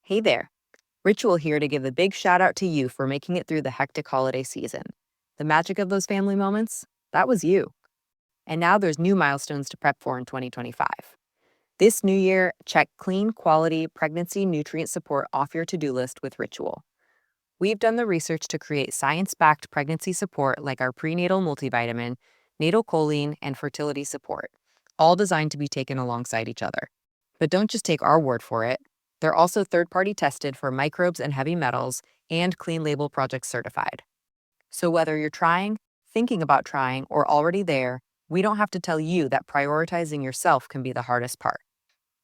Hey there. Ritual here to give a big shout out to you for making it through the hectic holiday season. The magic of those family moments, that was you. And now there's new milestones to prep for in 2025. This new year, check clean, quality pregnancy nutrient support off your to-do list with Ritual. We've done the research to create science-backed pregnancy support like our prenatal multivitamin, natal choline, and fertility support, all designed to be taken alongside each other. But don't just take our word for it. They're also third-party tested for microbes and heavy metals and Clean Label Project certified. So whether you're trying, thinking about trying, or already there, we don't have to tell you that prioritizing yourself can be the hardest part.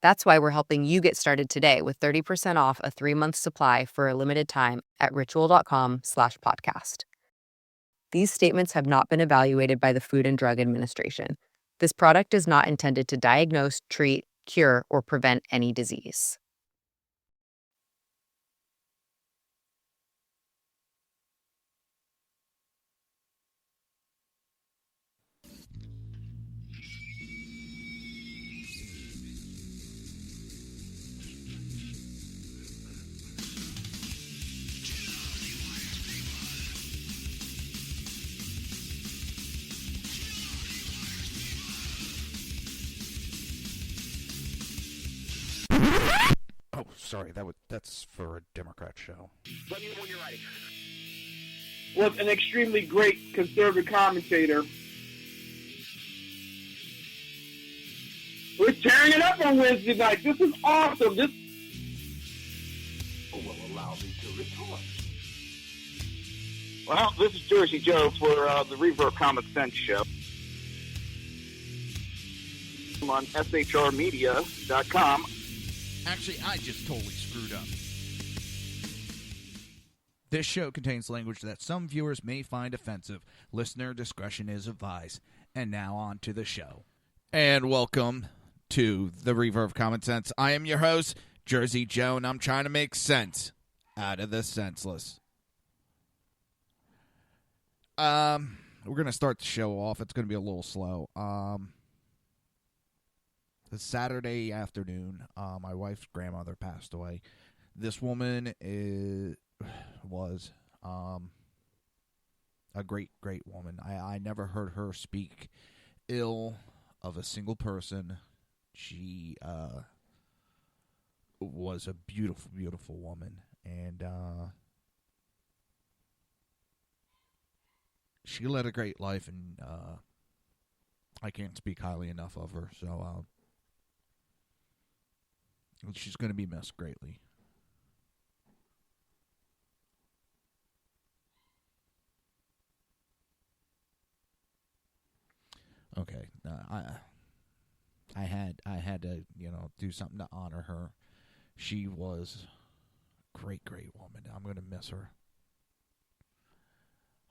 That's why we're helping you get started today with 30% off a 3-month supply for a limited time at ritual.com/podcast. These statements have not been evaluated by the Food and Drug Administration. This product is not intended to diagnose, treat, cure, or prevent any disease. Oh, sorry. That's for a Democrat show. Let me know when you're ready. Was an extremely great conservative commentator. We're tearing it up on Wednesday night. This is awesome. This will allow me to retort. Well, this is Jersey Joe for the Reaver of Common Sense show on shrmedia.com. Actually, I just totally screwed up. This show contains language that some viewers may find offensive. Listener discretion is advised. And now on to the show. And welcome to the Reaver of Common Sense. I am your host, Jersey Joe, and I'm trying to make sense out of the senseless. We're going to start the show off. It's going to be a little slow. The Saturday afternoon, my wife's grandmother passed away. This woman was a great, great woman. I never heard her speak ill of a single person. She was a beautiful, beautiful woman. And she led a great life, and I can't speak highly enough of her. So she's going to be missed greatly. Okay, I had to, do something to honor her. She was a great, great woman. I'm going to miss her.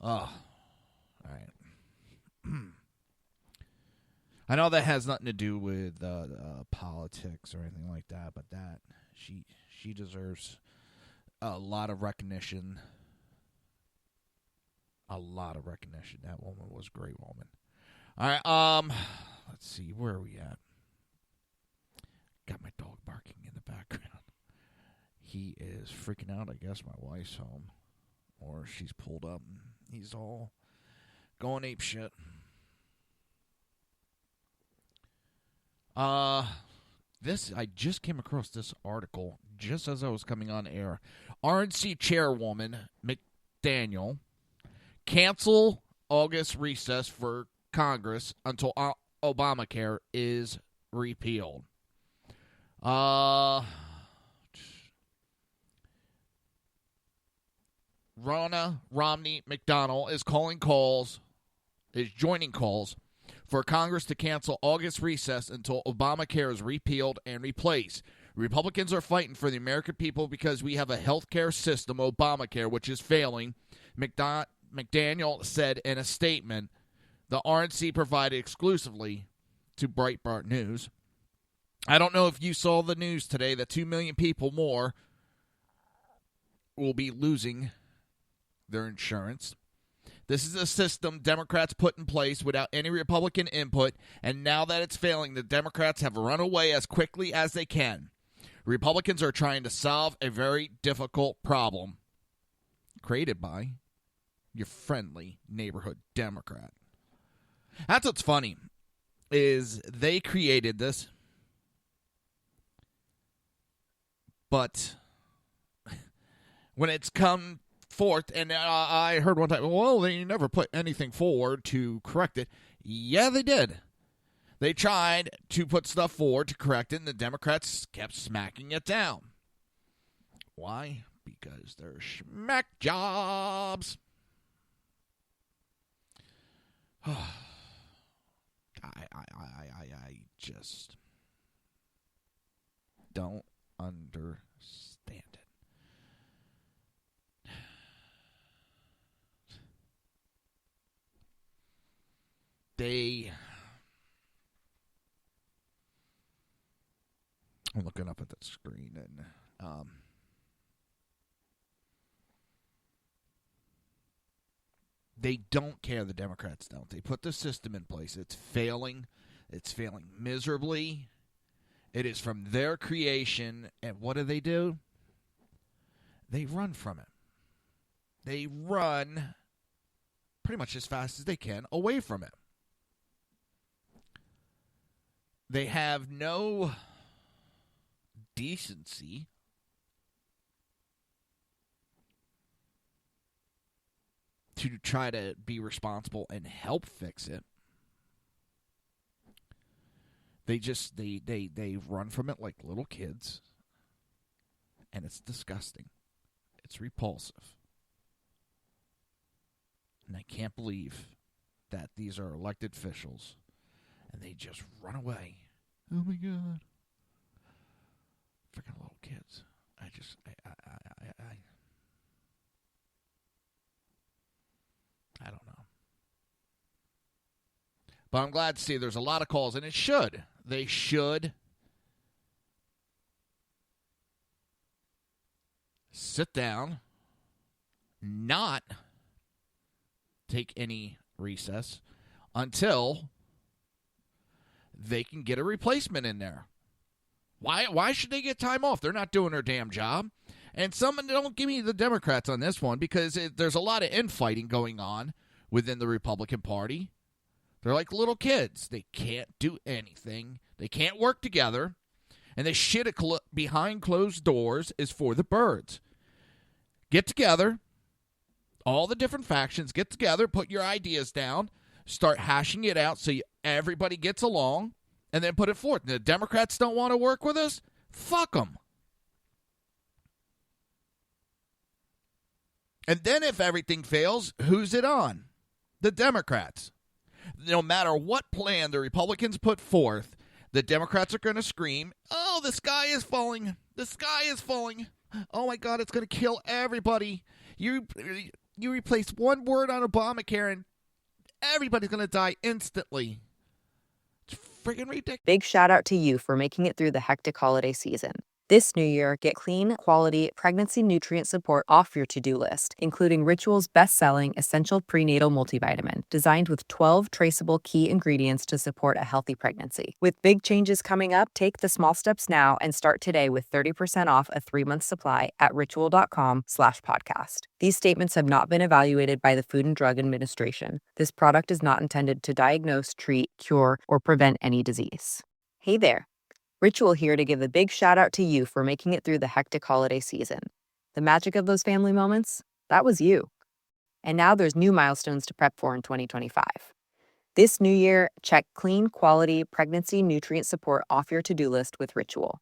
Oh, all right. I know that has nothing to do with politics or anything like that, but she deserves a lot of recognition. A lot of recognition. That woman was a great woman. All right, let's see, where are we at? Got my dog barking in the background. He is freaking out. I guess my wife's home, or she's pulled up and he's all going ape shit. I just came across this article just as I was coming on air. RNC chairwoman McDaniel cancel August recess for Congress until Obamacare is repealed. Ronna Romney McDonald is joining calls for Congress to cancel August recess until Obamacare is repealed and replaced. Republicans are fighting for the American people because we have a health care system, Obamacare, which is failing. McDaniel said in a statement the RNC provided exclusively to Breitbart News. I don't know if you saw the news today that 2 million people more will be losing their insurance. This is a system Democrats put in place without any Republican input, and now that it's failing, the Democrats have run away as quickly as they can. Republicans are trying to solve a very difficult problem created by your friendly neighborhood Democrat. That's what's funny, is they created this, but when it's come forth, and I heard one time, well, they never put anything forward to correct it. Yeah, they did. They tried to put stuff forward to correct it, and the Democrats kept smacking it down. Why? Because they're schmack jobs. I just don't understand it. I'm looking up at the screen, and they don't care. The Democrats don't. They put the system in place. It's failing. It's failing miserably. It is from their creation. And what do? They run from it. They run pretty much as fast as they can away from it. They have no decency to try to be responsible and help fix it. They run from it like little kids, and it's disgusting. It's repulsive. And I can't believe that these are elected officials and they just run away. Oh my God. Freaking little kids. I don't know. But I'm glad to see there's a lot of calls, and they should sit down, not take any recess until they can get a replacement in there. Why should they get time off? They're not doing their damn job. And don't give me the Democrats on this one, because there's a lot of infighting going on within the Republican Party. They're like little kids. They can't do anything. They can't work together. And the shit behind closed doors is for the birds. Get together. All the different factions, get together, put your ideas down, start hashing it out so everybody gets along, and then put it forth. And the Democrats don't want to work with us? Fuck them. And then if everything fails, who's it on? The Democrats. No matter what plan the Republicans put forth, the Democrats are going to scream, oh, the sky is falling. The sky is falling. Oh, my God, it's going to kill everybody. You replace one word on Obamacare and everybody's going to die instantly. It's friggin' ridiculous. Big shout out to you for making it through the hectic holiday season. This new year, get clean, quality, pregnancy nutrient support off your to-do list, including Ritual's best-selling Essential Prenatal Multivitamin, designed with 12 traceable key ingredients to support a healthy pregnancy. With big changes coming up, take the small steps now and start today with 30% off a 3-month supply at ritual.com/podcast. These statements have not been evaluated by the Food and Drug Administration. This product is not intended to diagnose, treat, cure, or prevent any disease. Hey there. Ritual here to give a big shout out to you for making it through the hectic holiday season. The magic of those family moments, that was you. And now there's new milestones to prep for in 2025. This new year, check clean, quality, pregnancy nutrient support off your to-do list with Ritual.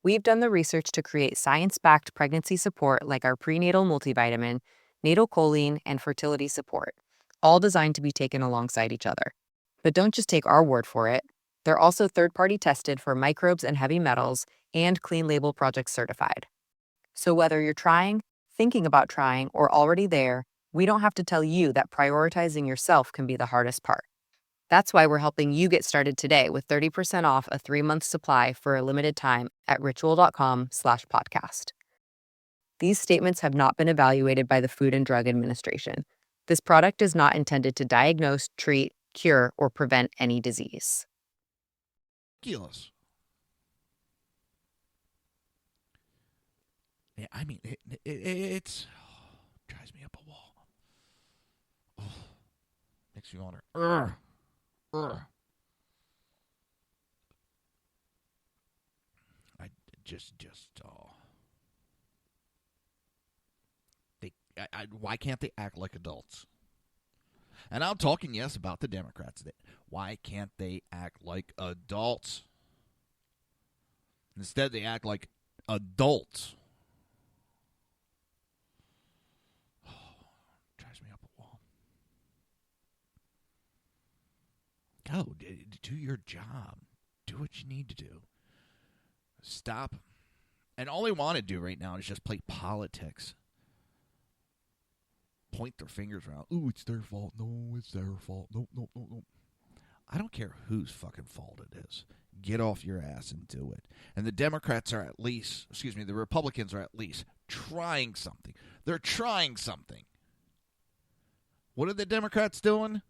We've done the research to create science-backed pregnancy support like our prenatal multivitamin, natal choline, and fertility support, all designed to be taken alongside each other. But don't just take our word for it. They're also third-party tested for microbes and heavy metals and Clean Label Project certified. So whether you're trying, thinking about trying, or already there, we don't have to tell you that prioritizing yourself can be the hardest part. That's why we're helping you get started today with 30% off a 3-month supply for a limited time at ritual.com/podcast. These statements have not been evaluated by the Food and Drug Administration. This product is not intended to diagnose, treat, cure, or prevent any disease. Ridiculous. I mean, it's drives me up a wall. Oh, makes me wonder. I just why can't they act like adults? And I'm talking, yes, about the Democrats. Why can't they act like adults? Instead, they act like adults. Oh, drives me up a wall. Go, do your job. Do what you need to do. Stop. And all they want to do right now is just play politics. Point their fingers around. Ooh, it's their fault. No, it's their fault. No. I don't care whose fucking fault it is. Get off your ass and do it. And the Democrats are the Republicans are at least trying something. They're trying something. What are the Democrats doing?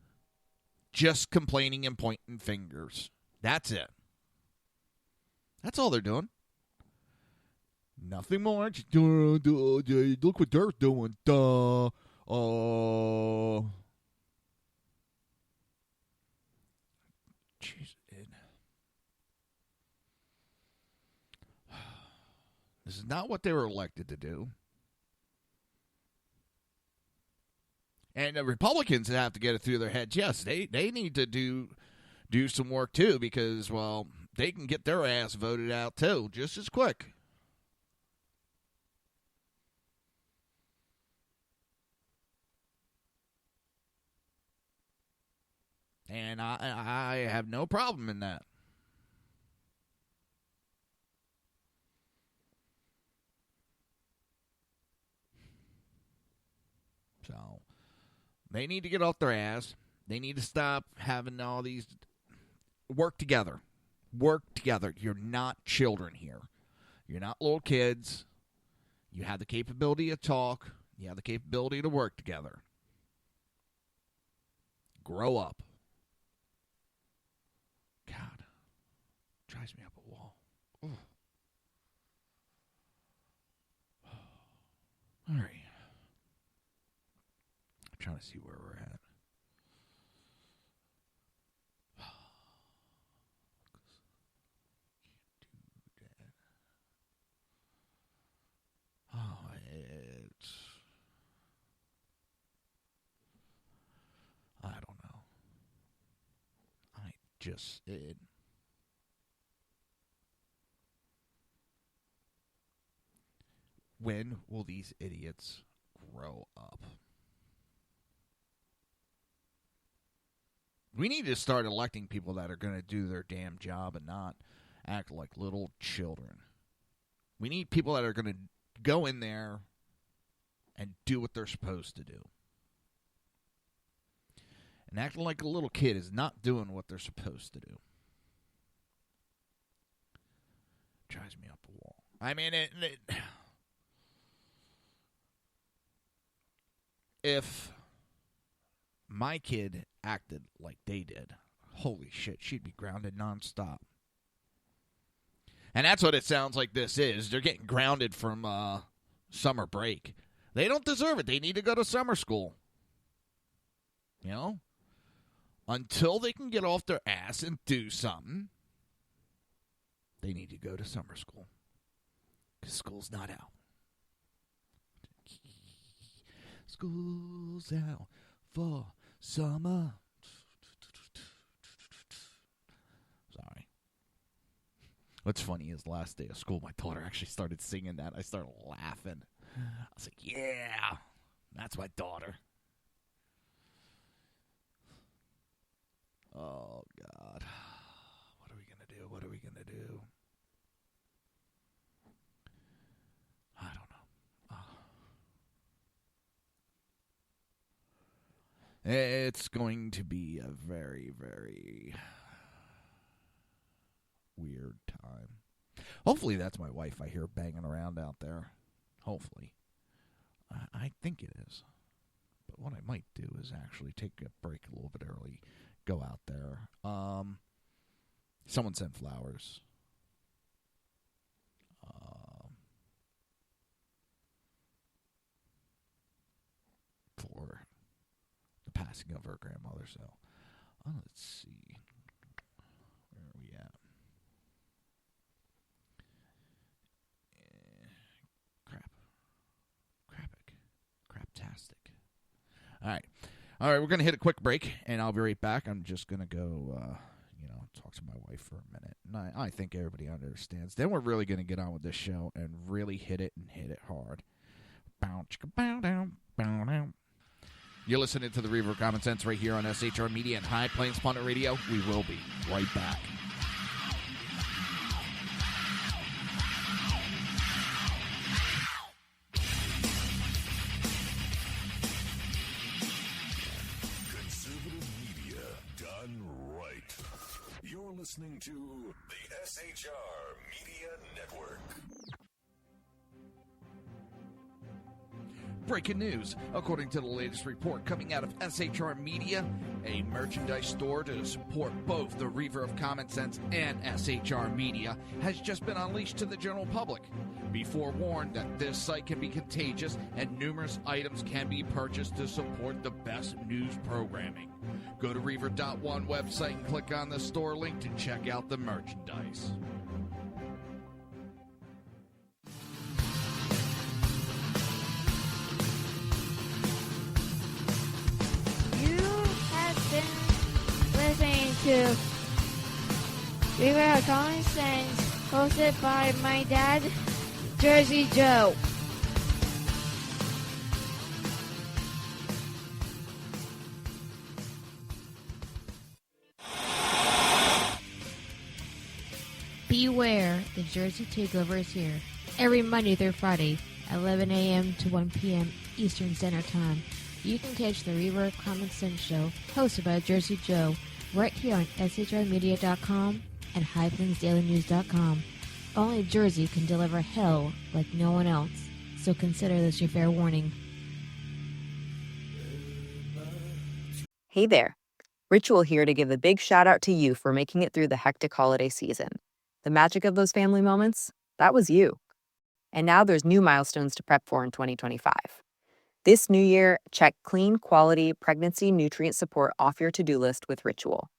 Just complaining and pointing fingers. That's it. That's all they're doing. Nothing more. Just, look what they're doing. Duh. Jeez. This is not what they were elected to do. And the Republicans have to get it through their heads. Yes, they need to do some work too, because, well, they can get their ass voted out too, just as quick. And I have no problem in that. So, they need to get off their ass. They need to stop having all these... Work together. Work together. You're not children here. You're not little kids. You have the capability to talk. You have the capability to work together. Grow up. God. Drives me up a wall. Ugh. All right. I'm trying to see where we're at. Oh, I don't know. When will these idiots grow up? We need to start electing people that are going to do their damn job and not act like little children. We need people that are going to go in there and do what they're supposed to do. And acting like a little kid is not doing what they're supposed to do. Drives me up a wall. I mean, if my kid acted like they did, holy shit, she'd be grounded nonstop. And that's what it sounds like this is. They're getting grounded from summer break. They don't deserve it. They need to go to summer school. You know? Until they can get off their ass and do something, they need to go to summer school. Because school's not out. School's out for summer. Sorry. What's funny is the last day of school, my daughter actually started singing that. I started laughing. I was like, yeah, that's my daughter. Oh, God. What are we going to do? What are we going to do? I don't know. It's going to be a very, very weird time. Hopefully that's my wife I hear banging around out there. Hopefully. I think it is. But what I might do is actually take a break a little bit early. Go out there. Someone sent flowers. passing of her grandmother. So let's see. Where are we at? Craptastic. All right, we're going to hit a quick break, and I'll be right back. I'm just going to go, talk to my wife for a minute. And I think everybody understands. Then we're really going to get on with this show and really hit it hard. Bow, chicka, bow, down, bow, down. You're listening to the Reaver of Common Sense right here on SHR Media and High Plains Pundit Radio. We will be right back. You're listening to the SHR Media Network. Breaking news. According to the latest report coming out of SHR Media, a merchandise store to support both the Reaver of Common Sense and SHR Media has just been unleashed to the general public. Be forewarned that this site can be contagious and numerous items can be purchased to support the best news programming. Go to Reaver.one website and click on the store link to check out the merchandise. You have been listening to Reaver of Common Sense, hosted by my dad, Jersey Joe. Beware, the Jersey Takeover is here. Every Monday through Friday, 11 a.m. to 1 p.m. Eastern Standard Time. You can catch the Reaver of Common Sense show, hosted by Jersey Joe, right here on shrmedia.com and highplainsdailynews.com. Only Jersey can deliver hell like no one else, so consider this your fair warning. Hey there. Ritual here to give a big shout out to you for making it through the hectic holiday season. The magic of those family moments, that was you. And now there's new milestones to prep for in 2025. This new year, check clean, quality pregnancy nutrient support off your to-do list with Ritual.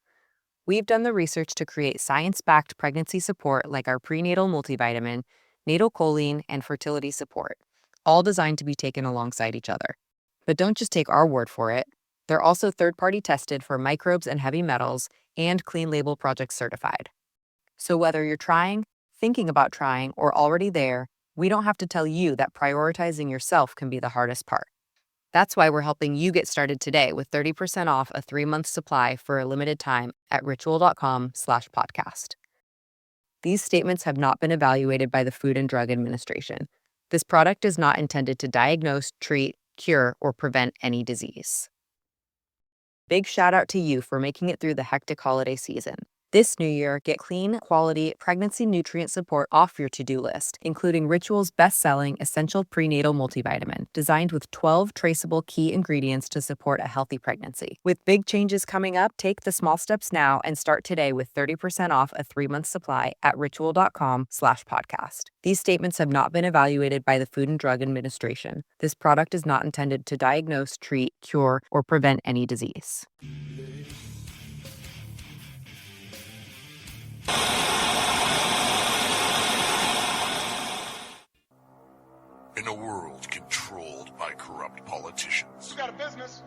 We've done the research to create science-backed pregnancy support like our prenatal multivitamin, natal choline, and fertility support, all designed to be taken alongside each other. But don't just take our word for it. They're also third-party tested for microbes and heavy metals and Clean Label Project certified. So whether you're trying, thinking about trying, or already there, we don't have to tell you that prioritizing yourself can be the hardest part. That's why we're helping you get started today with 30% off a 3-month supply for a limited time at ritual.com/podcast. These statements have not been evaluated by the Food and Drug Administration. This product is not intended to diagnose, treat, cure, or prevent any disease. Big shout out to you for making it through the hectic holiday season. This new year, get clean, quality pregnancy nutrient support off your to-do list, including Ritual's best-selling Essential Prenatal Multivitamin, designed with 12 traceable key ingredients to support a healthy pregnancy. With big changes coming up, take the small steps now and start today with 30% off a 3-month supply at ritual.com/podcast. These statements have not been evaluated by the Food and Drug Administration. This product is not intended to diagnose, treat, cure, or prevent any disease. In a world controlled by corrupt politicians, You got a business.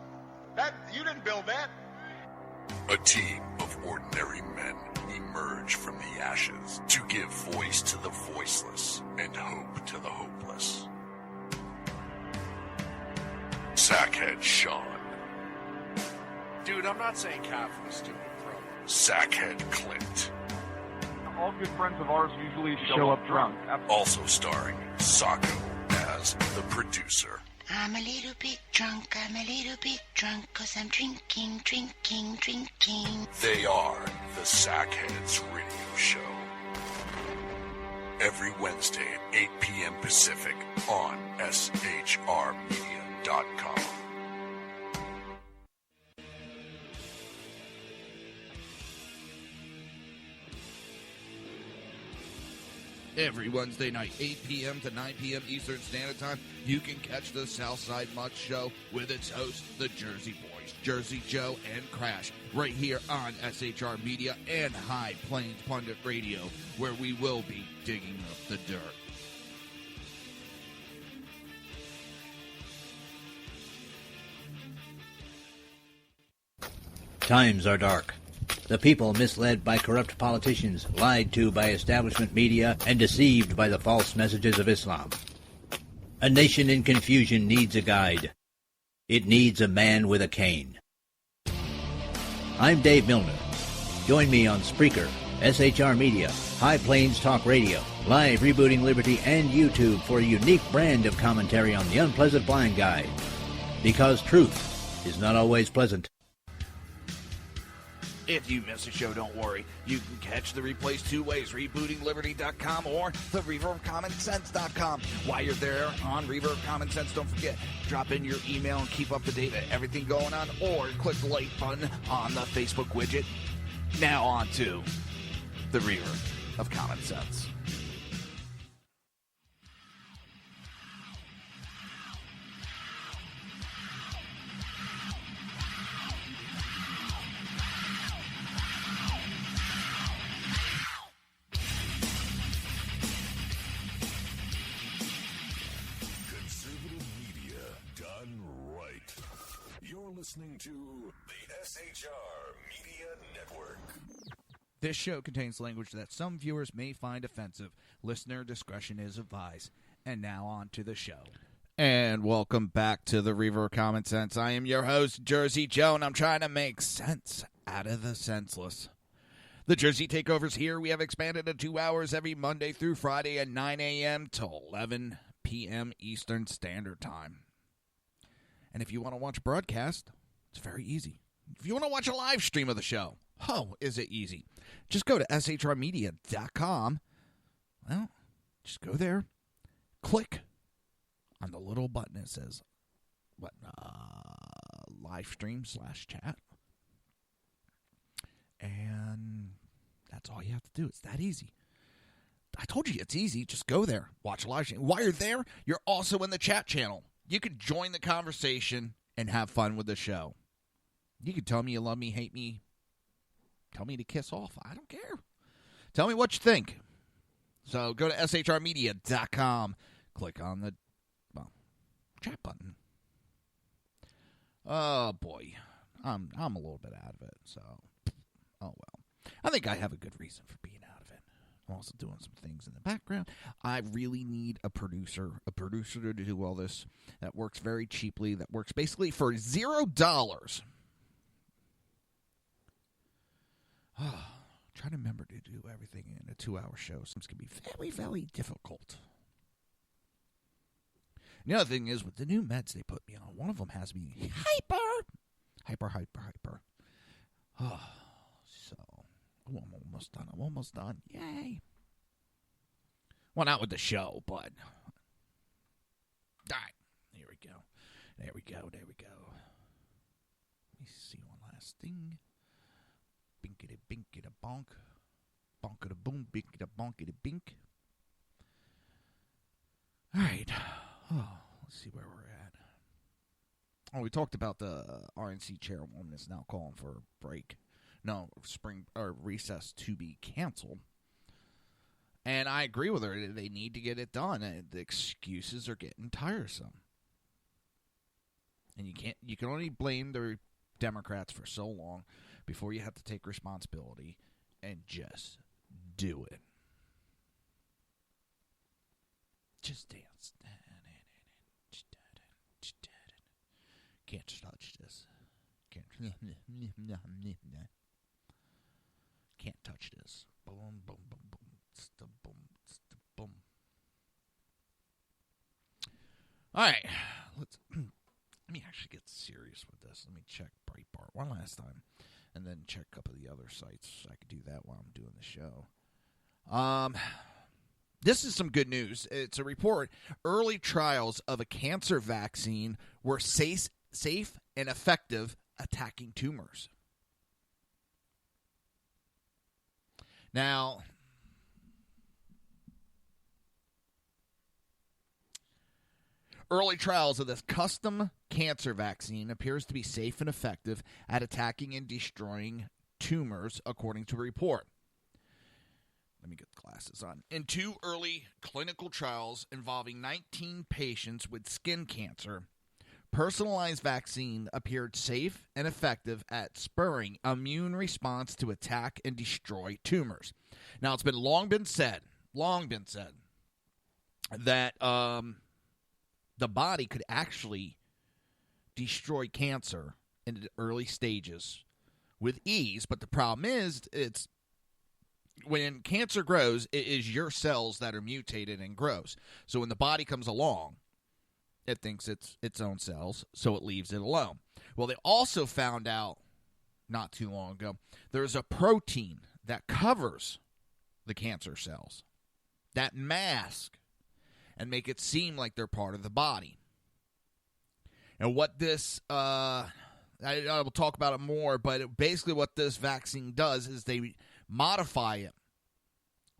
You didn't build that. a team of ordinary men emerge from the ashes to give voice to the voiceless and hope to the hopeless. Sackhead Sean, Dude, I'm not saying calf was stupid, bro. Sackhead Clint, All good friends of ours usually show up drunk. also starring Sacco as the producer. I'm a little bit drunk, 'cause I'm drinking. They are the Sackheads Radio Show. Every Wednesday at 8 p.m. Pacific on shrmedia.com. Every Wednesday night, 8 p.m. to 9 p.m. Eastern Standard Time, you can catch the Southside Mutt Show with its host, the Jersey Boy. Boys, Jersey Joe, and Crash, right here on SHR Media and High Plains Pundit Radio, where we will be digging up the dirt. Times are dark. The people misled by corrupt politicians, lied to by establishment media, and deceived by the false messages of Islam. A nation in confusion needs a guide. It needs a man with a cane. I'm Dave Milner. Join me on Spreaker, SHR Media, High Plains Talk Radio, Live Rebooting Liberty, and YouTube for a unique brand of commentary on the unpleasant blind guide. Because truth is not always pleasant. If you miss a show, don't worry. You can catch the replays two ways, rebootingliberty.com or the Reaver of Common Sense.com. While you're there on Reaver of Common Sense, don't forget, drop in your email and keep up to date with everything going on, or click the like button on the Facebook widget. Now on to the Reaver of Common Sense. Listening to the SHR Media Network. This show contains language that some viewers may find offensive. Listener discretion is advised. And now on to the show. And welcome back to the Reaver of Common Sense. I am your host, Jersey Joe, and I'm trying to make sense out of the senseless. The Jersey Takeover's here. We have expanded to 2 hours every Monday through Friday at 9 a.m. to 11 p.m. Eastern Standard Time. And if you want to watch a broadcast, it's very easy. If you want to watch a live stream of the show, oh, is it easy? Just go to shrmedia.com. Well, just go there, click on the little button that says, live stream /chat. And that's all you have to do. It's that easy. I told you it's easy. Just go there, watch a live stream. While you're there, you're also in the chat channel. You could join the conversation and have fun with the show. You could tell me you love me, hate me, tell me to kiss off. I don't care. Tell me what you think. So go to shrmedia.com. Click on the chat button. Oh, boy. I'm a little bit out of it. So, oh, well. I think I have a good reason for being out of it. I'm also doing some things in the background. I really need a producer to do all this that works very cheaply, that works basically for $0. Try to remember to do everything in a 2-hour show. Sometimes can be very, very difficult. The other thing is, with the new meds they put me on, one of them has me hyper. Oh, so... Oh, I'm almost done. Yay. Well, not with the show, but... All right. There we go. Let me see one last thing. Binkity-binkity-bonk. Bonkity-boom, binkity-bonkity-bink. All right. Oh, let's see where we're at. Oh, we talked about the RNC chairwoman is now calling for a break. No, spring or recess to be canceled. And I agree with her. They need to get it done. The excuses are getting tiresome. And you can only blame the Democrats for so long before you have to take responsibility and just do it. Just dance. Can't touch this. Can't touch this. Boom, boom, boom, boom. Boom, boom. All right. Let me actually get serious with this. Let me check Breitbart one last time, and then check a couple of the other sites. I could do that while I'm doing the show. This is some good news. It's a report. Early trials of a cancer vaccine were safe and effective attacking tumors. Now, Early trials of this custom cancer vaccine appears to be safe and effective at attacking and destroying tumors, according to a report. Let me get the glasses on. In 2 early clinical trials involving 19 patients with skin cancer, personalized vaccine appeared safe and effective at spurring immune response to attack and destroy tumors. Now, it's long been said that the body could actually destroy cancer in the early stages with ease, but the problem is it's when cancer grows, it is your cells that are mutated and grows. So when the body comes along, it thinks it's its own cells, so it leaves it alone. Well, they also found out not too long ago there's a protein that covers the cancer cells that mask and make it seem like they're part of the body. And what this, I will talk about it more, but basically what this vaccine does is they modify it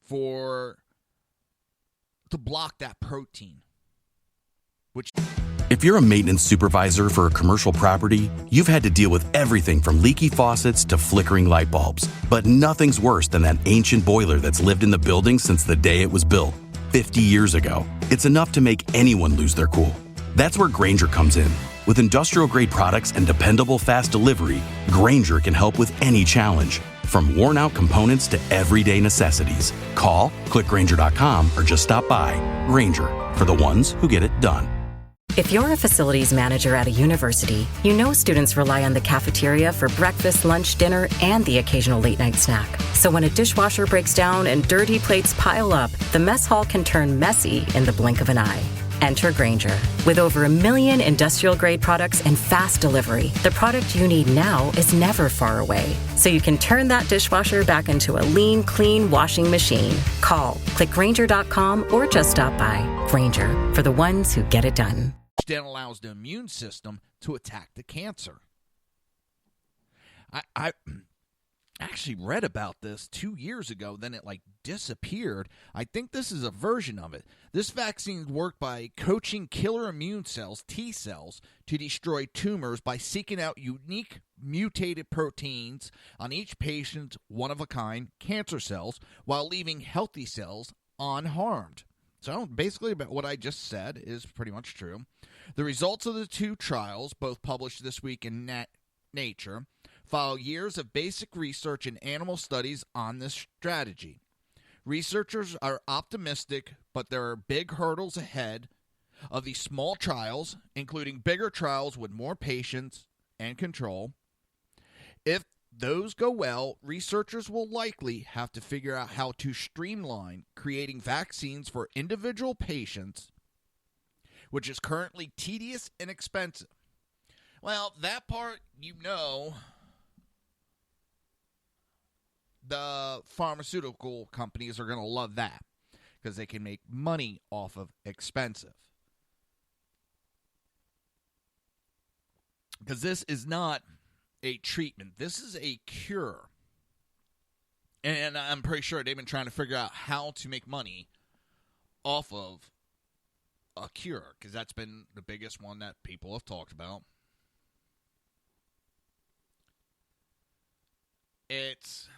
to block that protein. If you're a maintenance supervisor for a commercial property, you've had to deal with everything from leaky faucets to flickering light bulbs. But nothing's worse than that ancient boiler that's lived in the building since the day it was built, 50 years ago. It's enough to make anyone lose their cool. That's where Grainger comes in. With industrial-grade products and dependable fast delivery, Grainger can help with any challenge. From worn-out components to everyday necessities. Call, click Grainger.com, or just stop by. Grainger, for the ones who get it done. If you're a facilities manager at a university, you know students rely on the cafeteria for breakfast, lunch, dinner, and the occasional late-night snack. So when a dishwasher breaks down and dirty plates pile up, the mess hall can turn messy in the blink of an eye. Enter Grainger. With over 1 million industrial-grade products and fast delivery, the product you need now is never far away. So you can turn that dishwasher back into a lean, clean washing machine. Call, click Grainger.com, or just stop by. Grainger, for the ones who get it done. Then allows the immune system to attack the cancer. I actually read about this 2 years ago, then it disappeared. I think this is a version of it. This vaccine worked by coaching killer immune cells, T cells, to destroy tumors by seeking out unique mutated proteins on each patient's one-of-a-kind cancer cells while leaving healthy cells unharmed. So basically what I just said is pretty much true. The results of the 2 trials, both published this week in Nature, follow years of basic research and animal studies on this strategy. Researchers are optimistic, but there are big hurdles ahead of these small trials, including bigger trials with more patients and control. If those go well, researchers will likely have to figure out how to streamline creating vaccines for individual patients, which is currently tedious and expensive. Well, that part, the pharmaceutical companies are going to love that because they can make money off of expensive. Because this is not a treatment. This is a cure. And I'm pretty sure they've been trying to figure out how to make money off of a cure, because that's been the biggest one that people have talked about. It's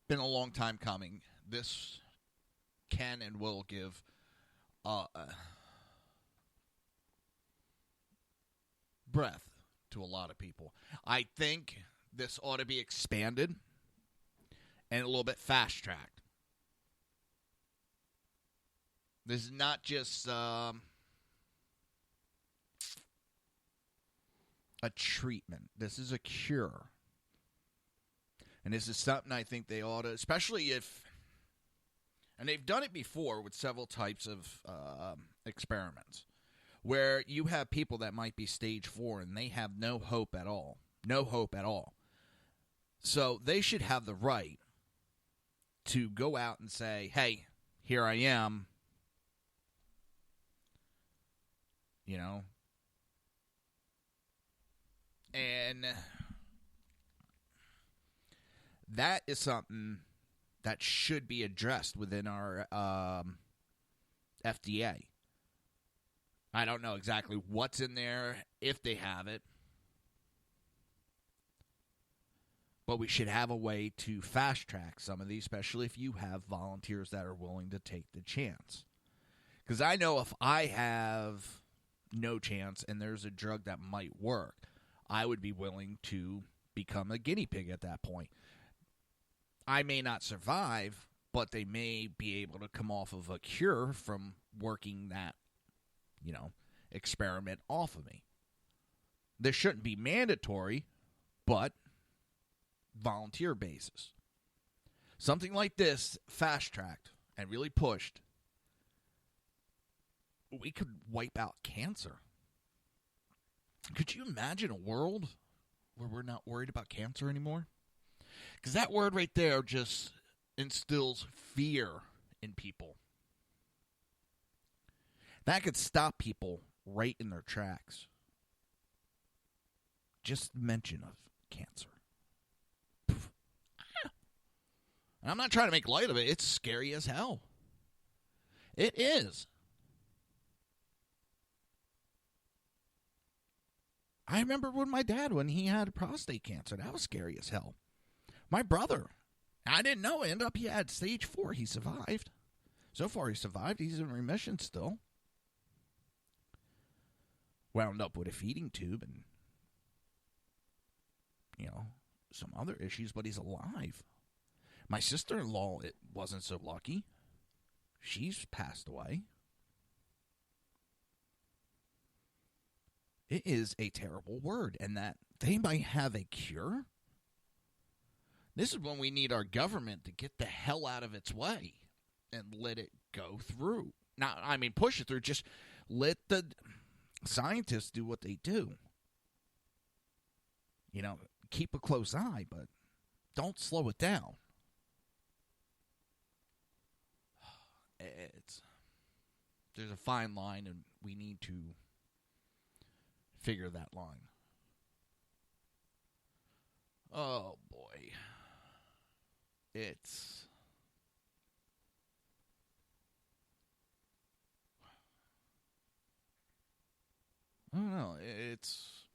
been a long time coming. This can and will give breath to a lot of people. I think this ought to be expanded and a little bit fast-tracked. This is not just a treatment. This is a cure. And this is something I think they ought to, especially if, and they've done it before with several types of experiments, where you have people that might be stage 4 and they have no hope at all. No hope at all. So they should have the right to go out and say, hey, here I am. And that is something that should be addressed within our FDA. I don't know exactly what's in there, if they have it. But we should have a way to fast-track some of these, especially if you have volunteers that are willing to take the chance. Because I know if I have no chance and there's a drug that might work, I would be willing to become a guinea pig at that point. I may not survive, but they may be able to come off of a cure from working that, experiment off of me. This shouldn't be mandatory, but volunteer basis. Something like this, fast-tracked and really pushed, we could wipe out cancer. Could you imagine a world where we're not worried about cancer anymore? Because that word right there just instills fear in people. That could stop people right in their tracks. Just mention of cancer. Poof. Ah. And I'm not trying to make light of it. It's scary as hell. It is. I remember when my dad, when he had prostate cancer, that was scary as hell. My brother, I didn't know, ended up he had stage 4. He survived. So far he survived. He's in remission still. Wound up with a feeding tube and, some other issues, but he's alive. My sister-in-law, it wasn't so lucky. She's passed away. It is a terrible word, and that they might have a cure. This is when we need our government to get the hell out of its way and let it go through. Not, push it through. Just let the scientists do what they do. Keep a close eye, but don't slow it down. There's a fine line, and we need to figure that line. Oh, boy. I don't know. It's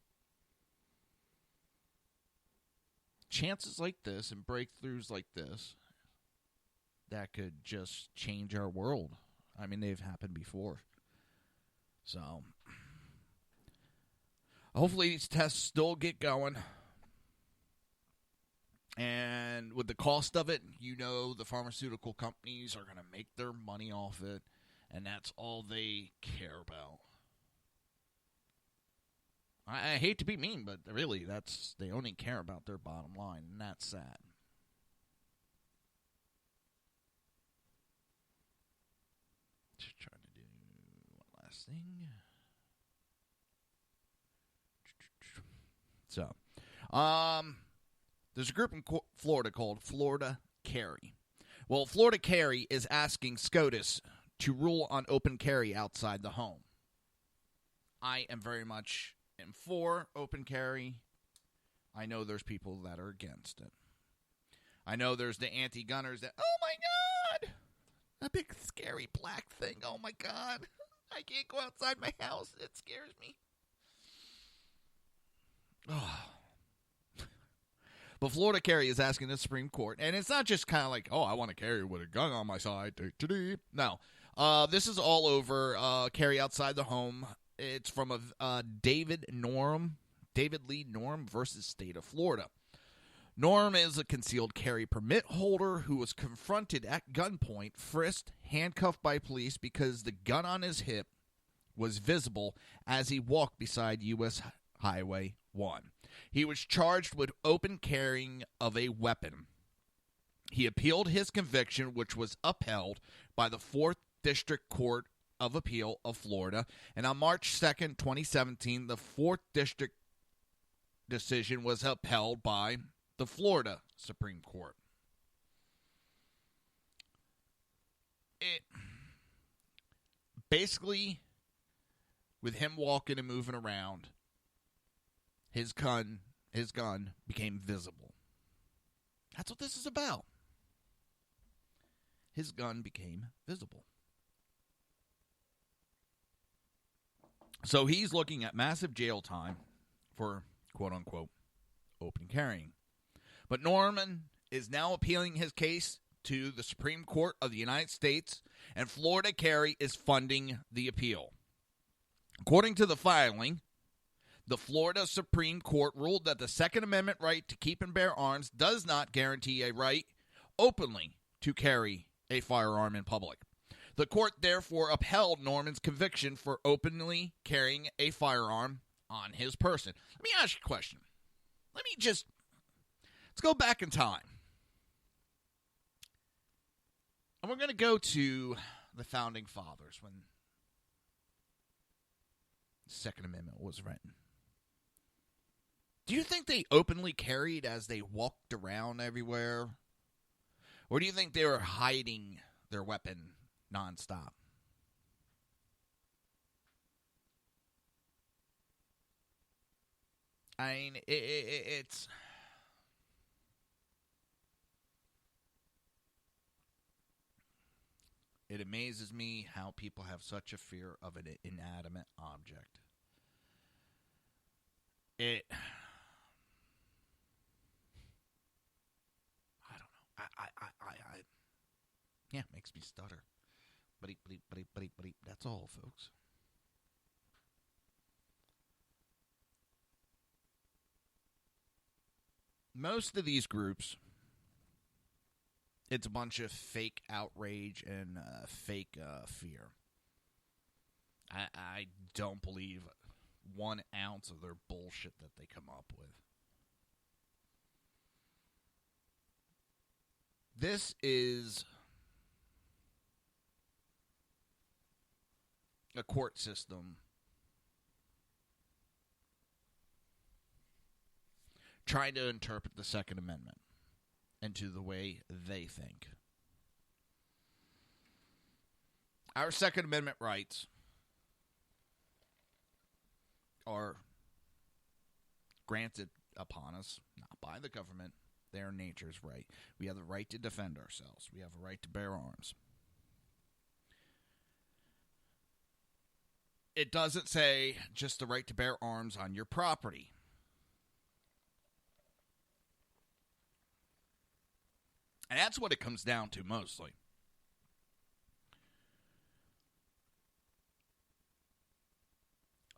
chances like this and breakthroughs like this that could just change our world. They've happened before. So, hopefully these tests still get going. And with the cost of it, the pharmaceutical companies are going to make their money off it. And that's all they care about. I hate to be mean, but really, they only care about their bottom line, and that's sad. Just trying to do one last thing. So, there's a group in Florida called Florida Carry. Well, Florida Carry is asking SCOTUS to rule on open carry outside the home. I am very much for open carry. I know there's people that are against it. I know there's the anti-gunners that, oh my God, a big scary black thing. Oh my God, I can't go outside my house. It scares me. Oh. But Florida Carry is asking the Supreme Court, and it's not just kind of like, I want to carry with a gun on my side. No. This is all over carry outside the home. It's from David Lee Norm versus State of Florida. Norm is a concealed carry permit holder who was confronted at gunpoint, frisked, handcuffed by police because the gun on his hip was visible as he walked beside U.S. Highway 1. He was charged with open carrying of a weapon. He appealed his conviction, which was upheld by the 4th District Court of Appeal of Florida, and on March 2nd, 2017, the 4th District decision was upheld by the Florida Supreme Court. It basically, with him walking and moving around, his gun became visible. That's what this is about. his gun became visible. So he's looking at massive jail time for, quote-unquote, open carrying. But Norman is now appealing his case to the Supreme Court of the United States, and Florida Carry is funding the appeal. According to the filing, the Florida Supreme Court ruled that the Second Amendment right to keep and bear arms does not guarantee a right openly to carry a firearm in public. The court therefore upheld Norman's conviction for openly carrying a firearm on his person. Let me ask you a question. Let's go back in time. And we're going to go to the Founding Fathers when the Second Amendment was written. Do you think they openly carried as they walked around everywhere? Or do you think they were hiding their weapon nonstop? I mean, it's... It amazes me how people have such a fear of an inanimate object. I don't know. Yeah, it makes me stutter. Bleep, bleep, bleep, bleep, bleep. That's all, folks. Most of these groups, it's a bunch of fake outrage and fake fear. I don't believe 1 ounce of their bullshit that they come up with. This is a court system trying to interpret the Second Amendment into the way they think. Our Second Amendment rights are granted upon us, not by the government. They are nature's right. We have the right to defend ourselves. We have a right to bear arms. It doesn't say just the right to bear arms on your property. And that's what it comes down to mostly.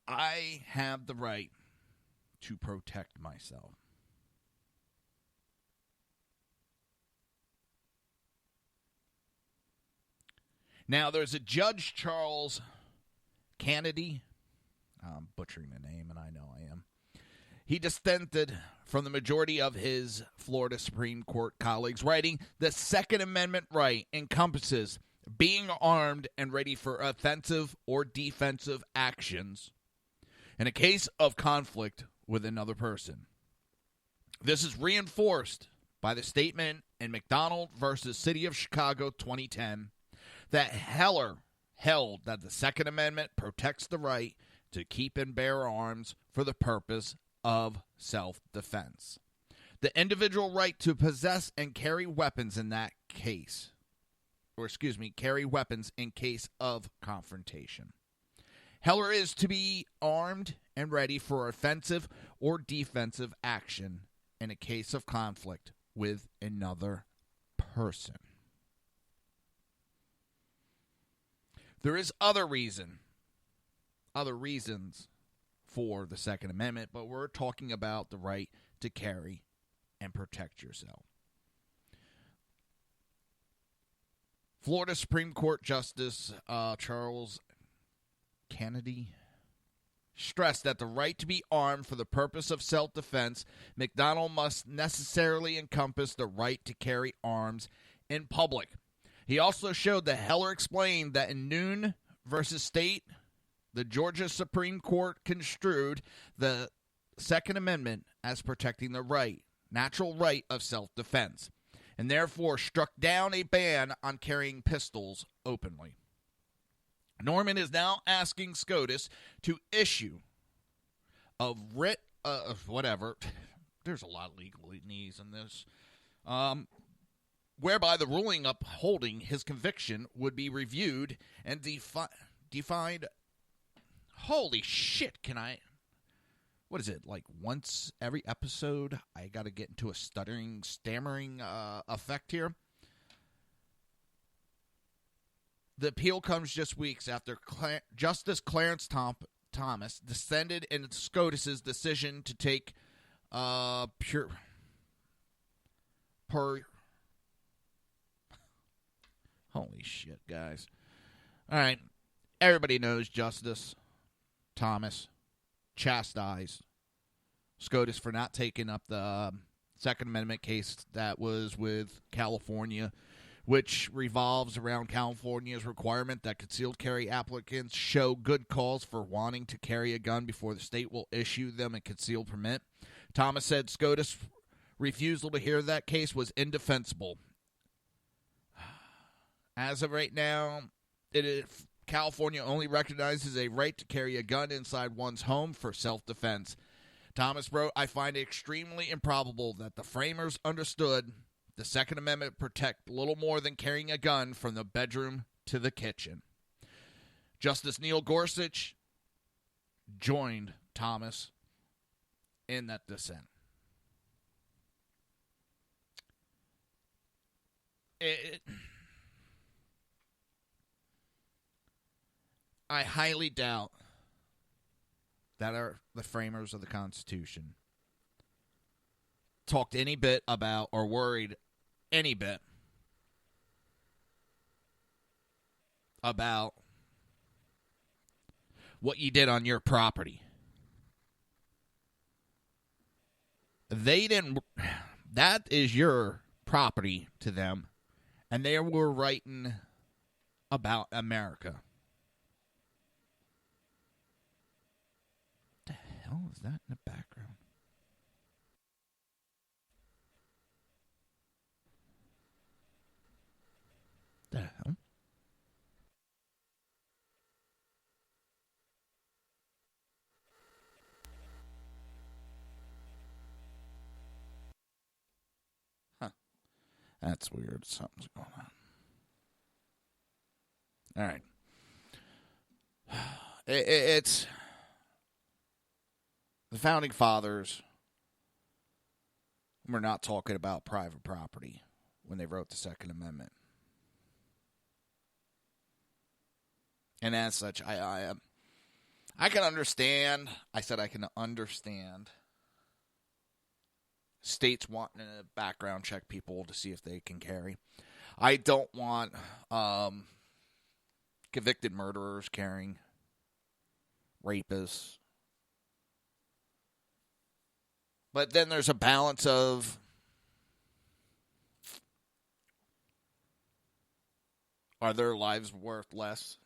I have the right to protect myself. Now, there's a Judge Charles Kennedy. I'm butchering the name, and I know I am. He dissented from the majority of his Florida Supreme Court colleagues, writing, "The Second Amendment right encompasses being armed and ready for offensive or defensive actions in a case of conflict with another person. This is reinforced by the statement in McDonald versus City of Chicago 2010 that Heller held that the Second Amendment protects the right to keep and bear arms for the purpose of self-defense. The individual right to possess and carry weapons in that case, carry weapons in case of confrontation. Heller is to be armed and ready for offensive or defensive action in a case of conflict with another person." There is other reasons for the Second Amendment, but we're talking about the right to carry and protect yourself. Florida Supreme Court Justice Charles Kennedy stressed that the right to be armed for the purpose of self-defense, McDonald must necessarily encompass the right to carry arms in public. He also showed that Heller explained that in Noon versus State, the Georgia Supreme Court construed the Second Amendment as protecting the natural right of self-defense, and therefore struck down a ban on carrying pistols openly. Norman is now asking SCOTUS to issue a writ of whatever. There's a lot of legalese in this. whereby the ruling upholding his conviction would be reviewed and defined. Holy shit, what is it, like once every episode I got to get into a stammering effect here? The appeal comes just weeks after Justice Clarence Thomas dissented in SCOTUS's decision to take holy shit, guys. All right. Everybody knows Justice Thomas chastised SCOTUS for not taking up the Second Amendment case that was with California, which revolves around California's requirement that concealed carry applicants show good cause for wanting to carry a gun before the state will issue them a concealed permit. Thomas said SCOTUS' refusal to hear that case was indefensible. As of right now, California only recognizes a right to carry a gun inside one's home for self-defense. Thomas wrote, I find it extremely improbable that the framers understood the Second Amendment protect little more than carrying a gun from the bedroom to the kitchen. Justice Neil Gorsuch joined Thomas in that dissent. I highly doubt that the framers of the Constitution talked any bit about or worried any bit about what you did on your property. They didn't. That is your property to them, and they were writing about America. What the hell is that in the background? The hell? Huh. That's weird. Something's going on. All right. It's the Founding Fathers were not talking about private property when they wrote the Second Amendment. And as such, I can understand. I said I can understand states wanting to background check people to see if they can carry. I don't want convicted murderers carrying, rapists. But then there's a balance of are their lives worth less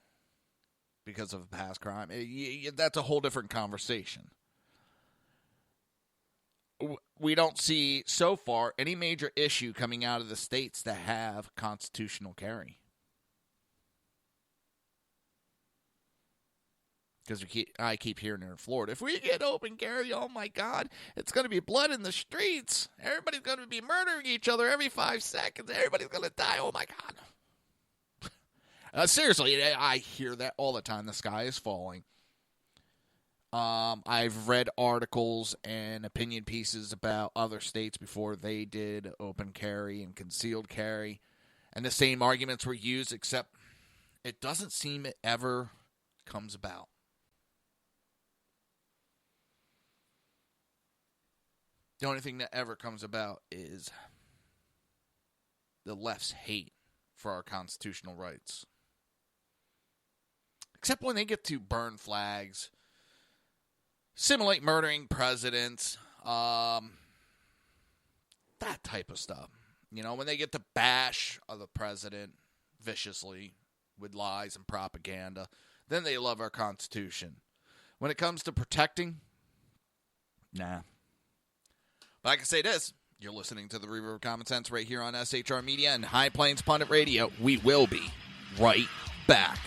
because of past crime? That's a whole different conversation. We don't see, so far, any major issue coming out of the states that have constitutional carry. Because I keep hearing in Florida, if we get open carry, oh my God, it's going to be blood in the streets. Everybody's going to be murdering each other every 5 seconds. Everybody's going to die. Oh my God. Seriously, I hear that all the time. The sky is falling. I've read articles and opinion pieces about other states before they did open carry and concealed carry. And the same arguments were used, except it doesn't seem it ever comes about. The only thing that ever comes about is the left's hate for our constitutional rights. Except when they get to burn flags, simulate murdering presidents, that type of stuff. You know, when they get to bash the president viciously with lies and propaganda, then they love our Constitution. When it comes to protecting, nah. But I can say this, you're listening to the Reaver of Common Sense right here on SHR Media and High Plains Pundit Radio. We will be right back.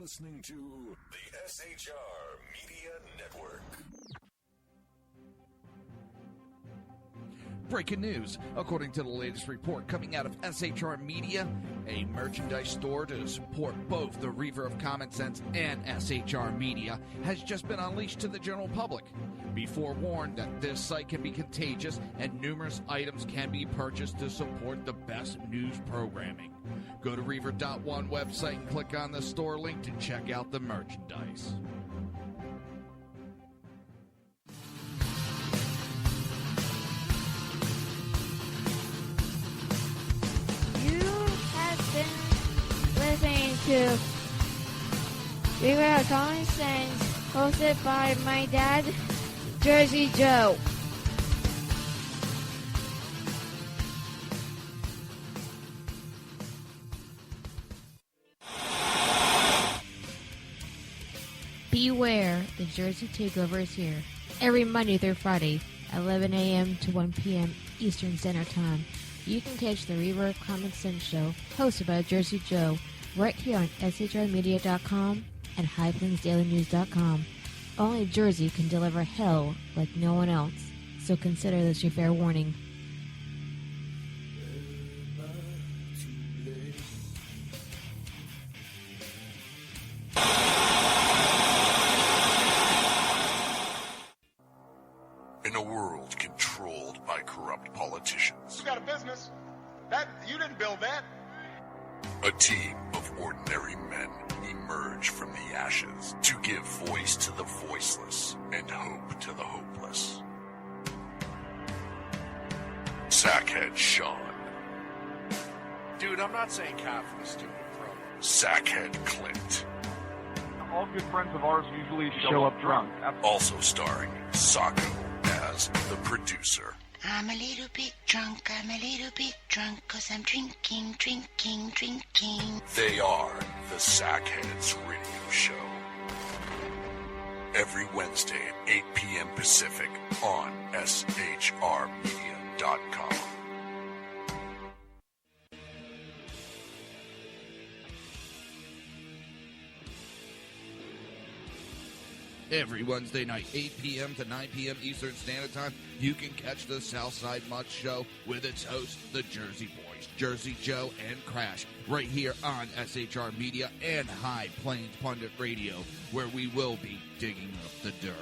listening to the SHR Media Network. Breaking news. According to the latest report coming out of SHR Media, a merchandise store to support both the Reaver of Common Sense and SHR Media has just been unleashed to the general public. Be forewarned that this site can be contagious and numerous items can be purchased to support the best news programming. Go to Reaver.one website and click on the store link to check out the merchandise. Listening to Reaver of Common Sense, hosted by my dad, Jersey Joe. Beware, the Jersey Takeover is here. Every Monday through Friday, 11 a.m. to 1 p.m. Eastern Standard Time. You can catch the Reaver of Common Sense show, hosted by Jersey Joe, right here on shrmedia.com and highplainsdailynews.com. Only Jersey can deliver hell like no one else, so consider this your fair warning. In a world controlled by corrupt politicians, You got a business. You didn't build that. a team of ordinary men emerge from the ashes to give voice to the voiceless and hope to the hopeless. Sackhead Sean, Dude, I'm not saying Catherine is stupid, bro. Sackhead Clint, All good friends of ours usually show up drunk. also starring Sacco as the producer. I'm a little bit drunk, cause I'm drinking. They are the Sackheads Radio Show. Every Wednesday at 8 p.m. Pacific on shrmedia.com. Every Wednesday night, 8 p.m. to 9 p.m. Eastern Standard Time, you can catch the Southside Mutt Show with its hosts, the Jersey Boys, Jersey Joe and Crash, right here on SHR Media and High Plains Pundit Radio, where we will be digging up the dirt.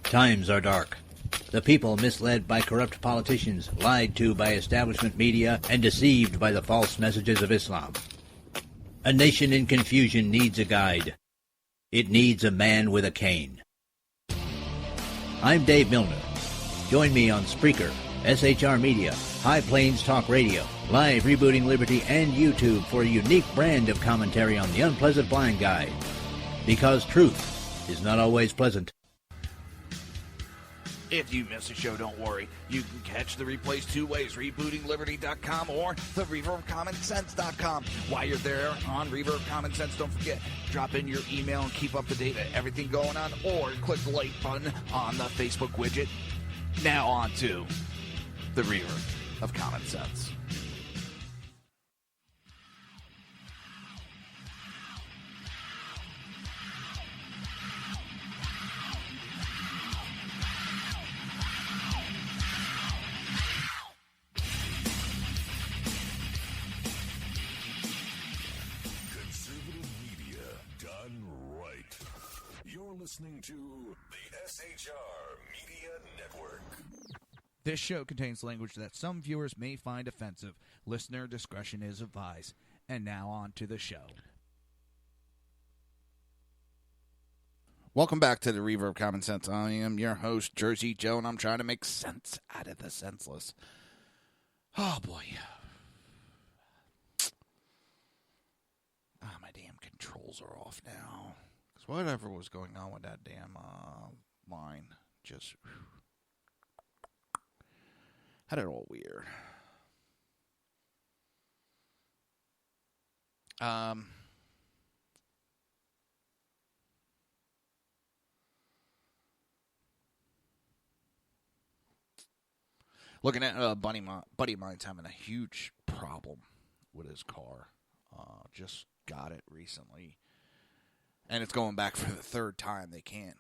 Times are dark. The people misled by corrupt politicians, lied to by establishment media, and deceived by the false messages of Islam. A nation in confusion needs a guide. It needs a man with a cane. I'm Dave Milner. Join me on Spreaker, SHR Media, High Plains Talk Radio, Live Rebooting Liberty, and YouTube for a unique brand of commentary on the unpleasant blind guide. Because truth is not always pleasant. If you miss a show, don't worry. You can catch the replays two ways, rebootingliberty.com or the reaverofcommonsense.com. While you're there on Reaver of Common Sense, don't forget, drop in your email and keep up to date with everything going on, or click the like button on the Facebook widget. Now on to the Reaver of Common Sense. Listening to the SHR Media Network. This show contains language that some viewers may find offensive. Listener discretion is advised. And now on to the show. Welcome back to the Reaver of Common Sense. I am your host, Jersey Joe, and I'm trying to make sense out of the senseless. Oh, boy. My damn controls are off now. Because whatever was going on with that damn line just had it all weird. Looking at a buddy of mine's having a huge problem with his car. Just got it recently. And it's going back for the third time. They can't.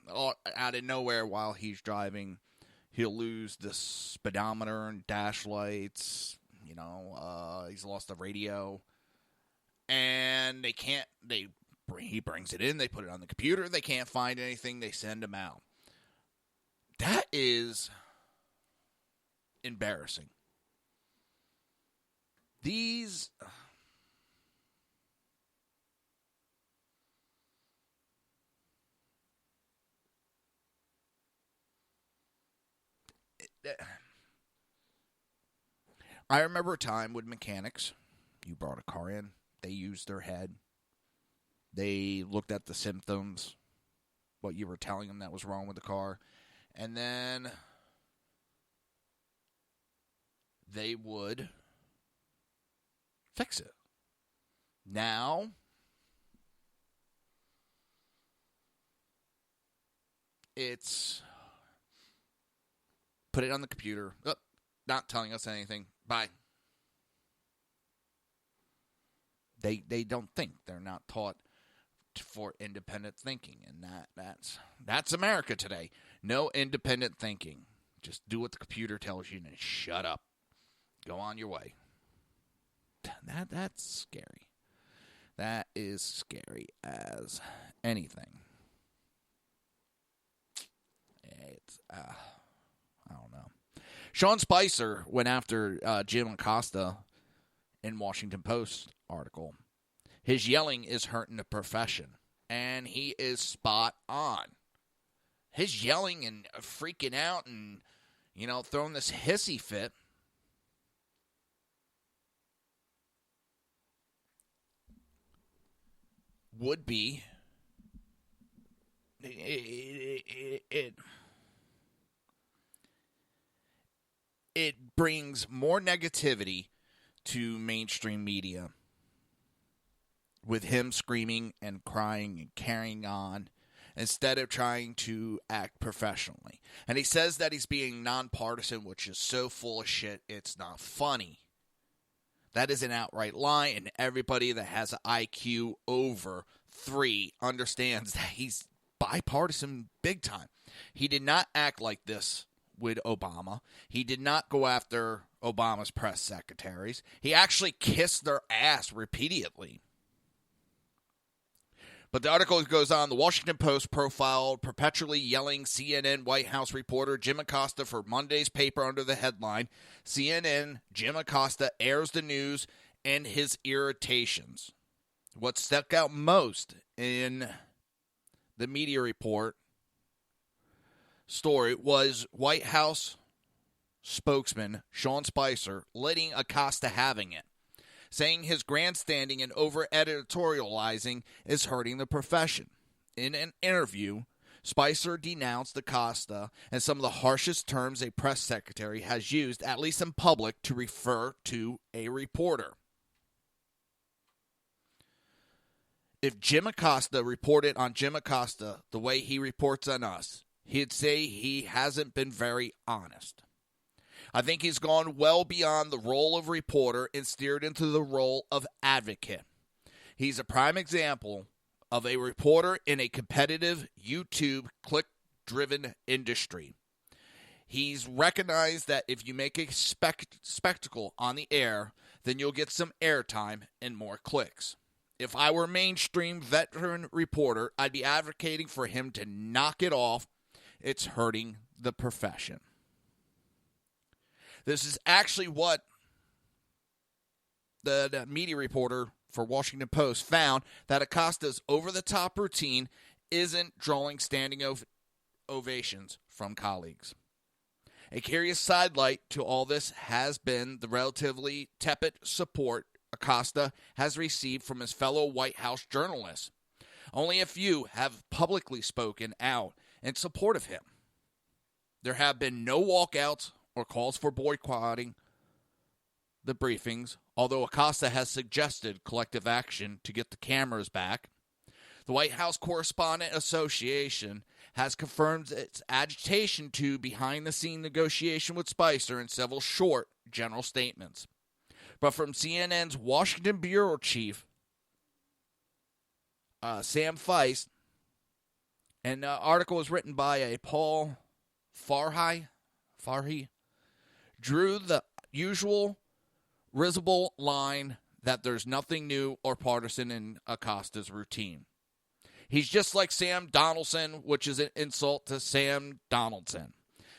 Out of nowhere while he's driving, he'll lose the speedometer and dash lights. He's lost the radio. And they can't. He brings it in. They put it on the computer. They can't find anything. They send him out. That is embarrassing. These... I remember a time with mechanics. You brought a car in. They used their head. They looked at the symptoms, what you were telling them that was wrong with the car, and then they would fix it. Now, it's put it on the computer. Oh, not telling us anything. Bye. They don't think. They're not taught for independent thinking, and that's America today. No independent thinking. Just do what the computer tells you and shut up. Go on your way. That's scary. That is scary as anything. It's I don't know. Sean Spicer went after Jim Acosta in Washington Post article. His yelling is hurting the profession, and he is spot on. His yelling and freaking out and, throwing this hissy fit would be it brings more negativity to mainstream media with him screaming and crying and carrying on instead of trying to act professionally. And he says that he's being nonpartisan, which is so full of shit, it's not funny. That is an outright lie, and everybody that has an IQ over 3 understands that he's bipartisan big time. He did not act like this with Obama. He did not go after Obama's press secretaries. He actually kissed their ass repeatedly. But the article goes on. The Washington Post profiled perpetually yelling CNN White House reporter Jim Acosta for Monday's paper under the headline, CNN Jim Acosta airs the news and his irritations. What stuck out most in the media report story was White House spokesman Sean Spicer letting Acosta having it, saying his grandstanding and over-editorializing is hurting the profession. In an interview, Spicer denounced Acosta and some of the harshest terms a press secretary has used, at least in public, to refer to a reporter. If Jim Acosta reported on Jim Acosta the way he reports on us, he'd say he hasn't been very honest. I think he's gone well beyond the role of reporter and steered into the role of advocate. He's a prime example of a reporter in a competitive YouTube click-driven industry. He's recognized that if you make a spectacle on the air, then you'll get some airtime and more clicks. If I were a mainstream veteran reporter, I'd be advocating for him to knock it off. It's hurting the profession. This is actually what the media reporter for Washington Post found, that Acosta's over-the-top routine isn't drawing standing ovations from colleagues. A curious sidelight to all this has been the relatively tepid support Acosta has received from his fellow White House journalists. Only a few have publicly spoken out in support of him. There have been no walkouts or calls for boycotting the briefings, although Acosta has suggested collective action to get the cameras back. The White House Correspondent Association has confirmed its agitation to behind-the-scene negotiation with Spicer in several short, general statements. But from CNN's Washington bureau chief, Sam Feist, and the article was written by a Paul Farhi, drew the usual risible line that there's nothing new or partisan in Acosta's routine. He's just like Sam Donaldson, which is an insult to Sam Donaldson.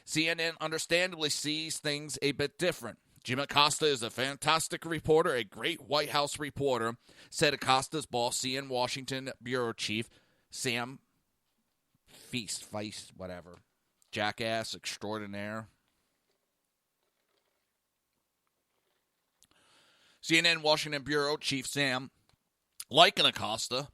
CNN understandably sees things a bit different. Jim Acosta is a fantastic reporter, a great White House reporter, said Acosta's boss, CNN Washington bureau chief, Sam Feist, whatever. Jackass extraordinaire. CNN Washington bureau chief Sam likened Acosta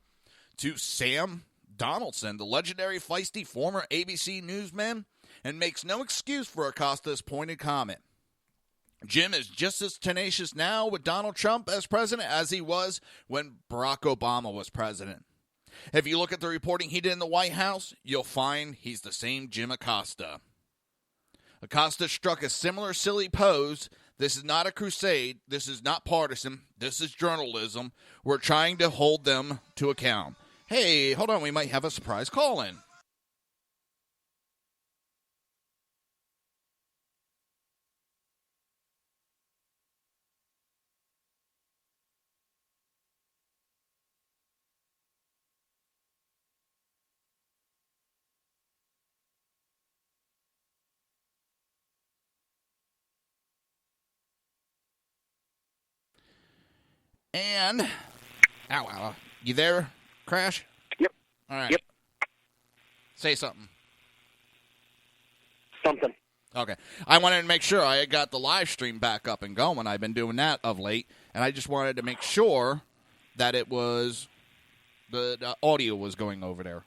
to Sam Donaldson, the legendary feisty former ABC newsman, and makes no excuse for Acosta's pointed comment. Jim is just as tenacious now with Donald Trump as president as he was when Barack Obama was president. If you look at the reporting he did in the White House, you'll find he's the same Jim Acosta. Acosta struck a similar silly pose. This is not a crusade. This is not partisan. This is journalism. We're trying to hold them to account. Hey, hold on. We might have a surprise call-in. And, ow, you there, Crash? Yep. All right. Yep. Say something. Something. Okay. I wanted to make sure I got the live stream back up and going. I've been doing that of late, and I just wanted to make sure that it was, the audio was going over there.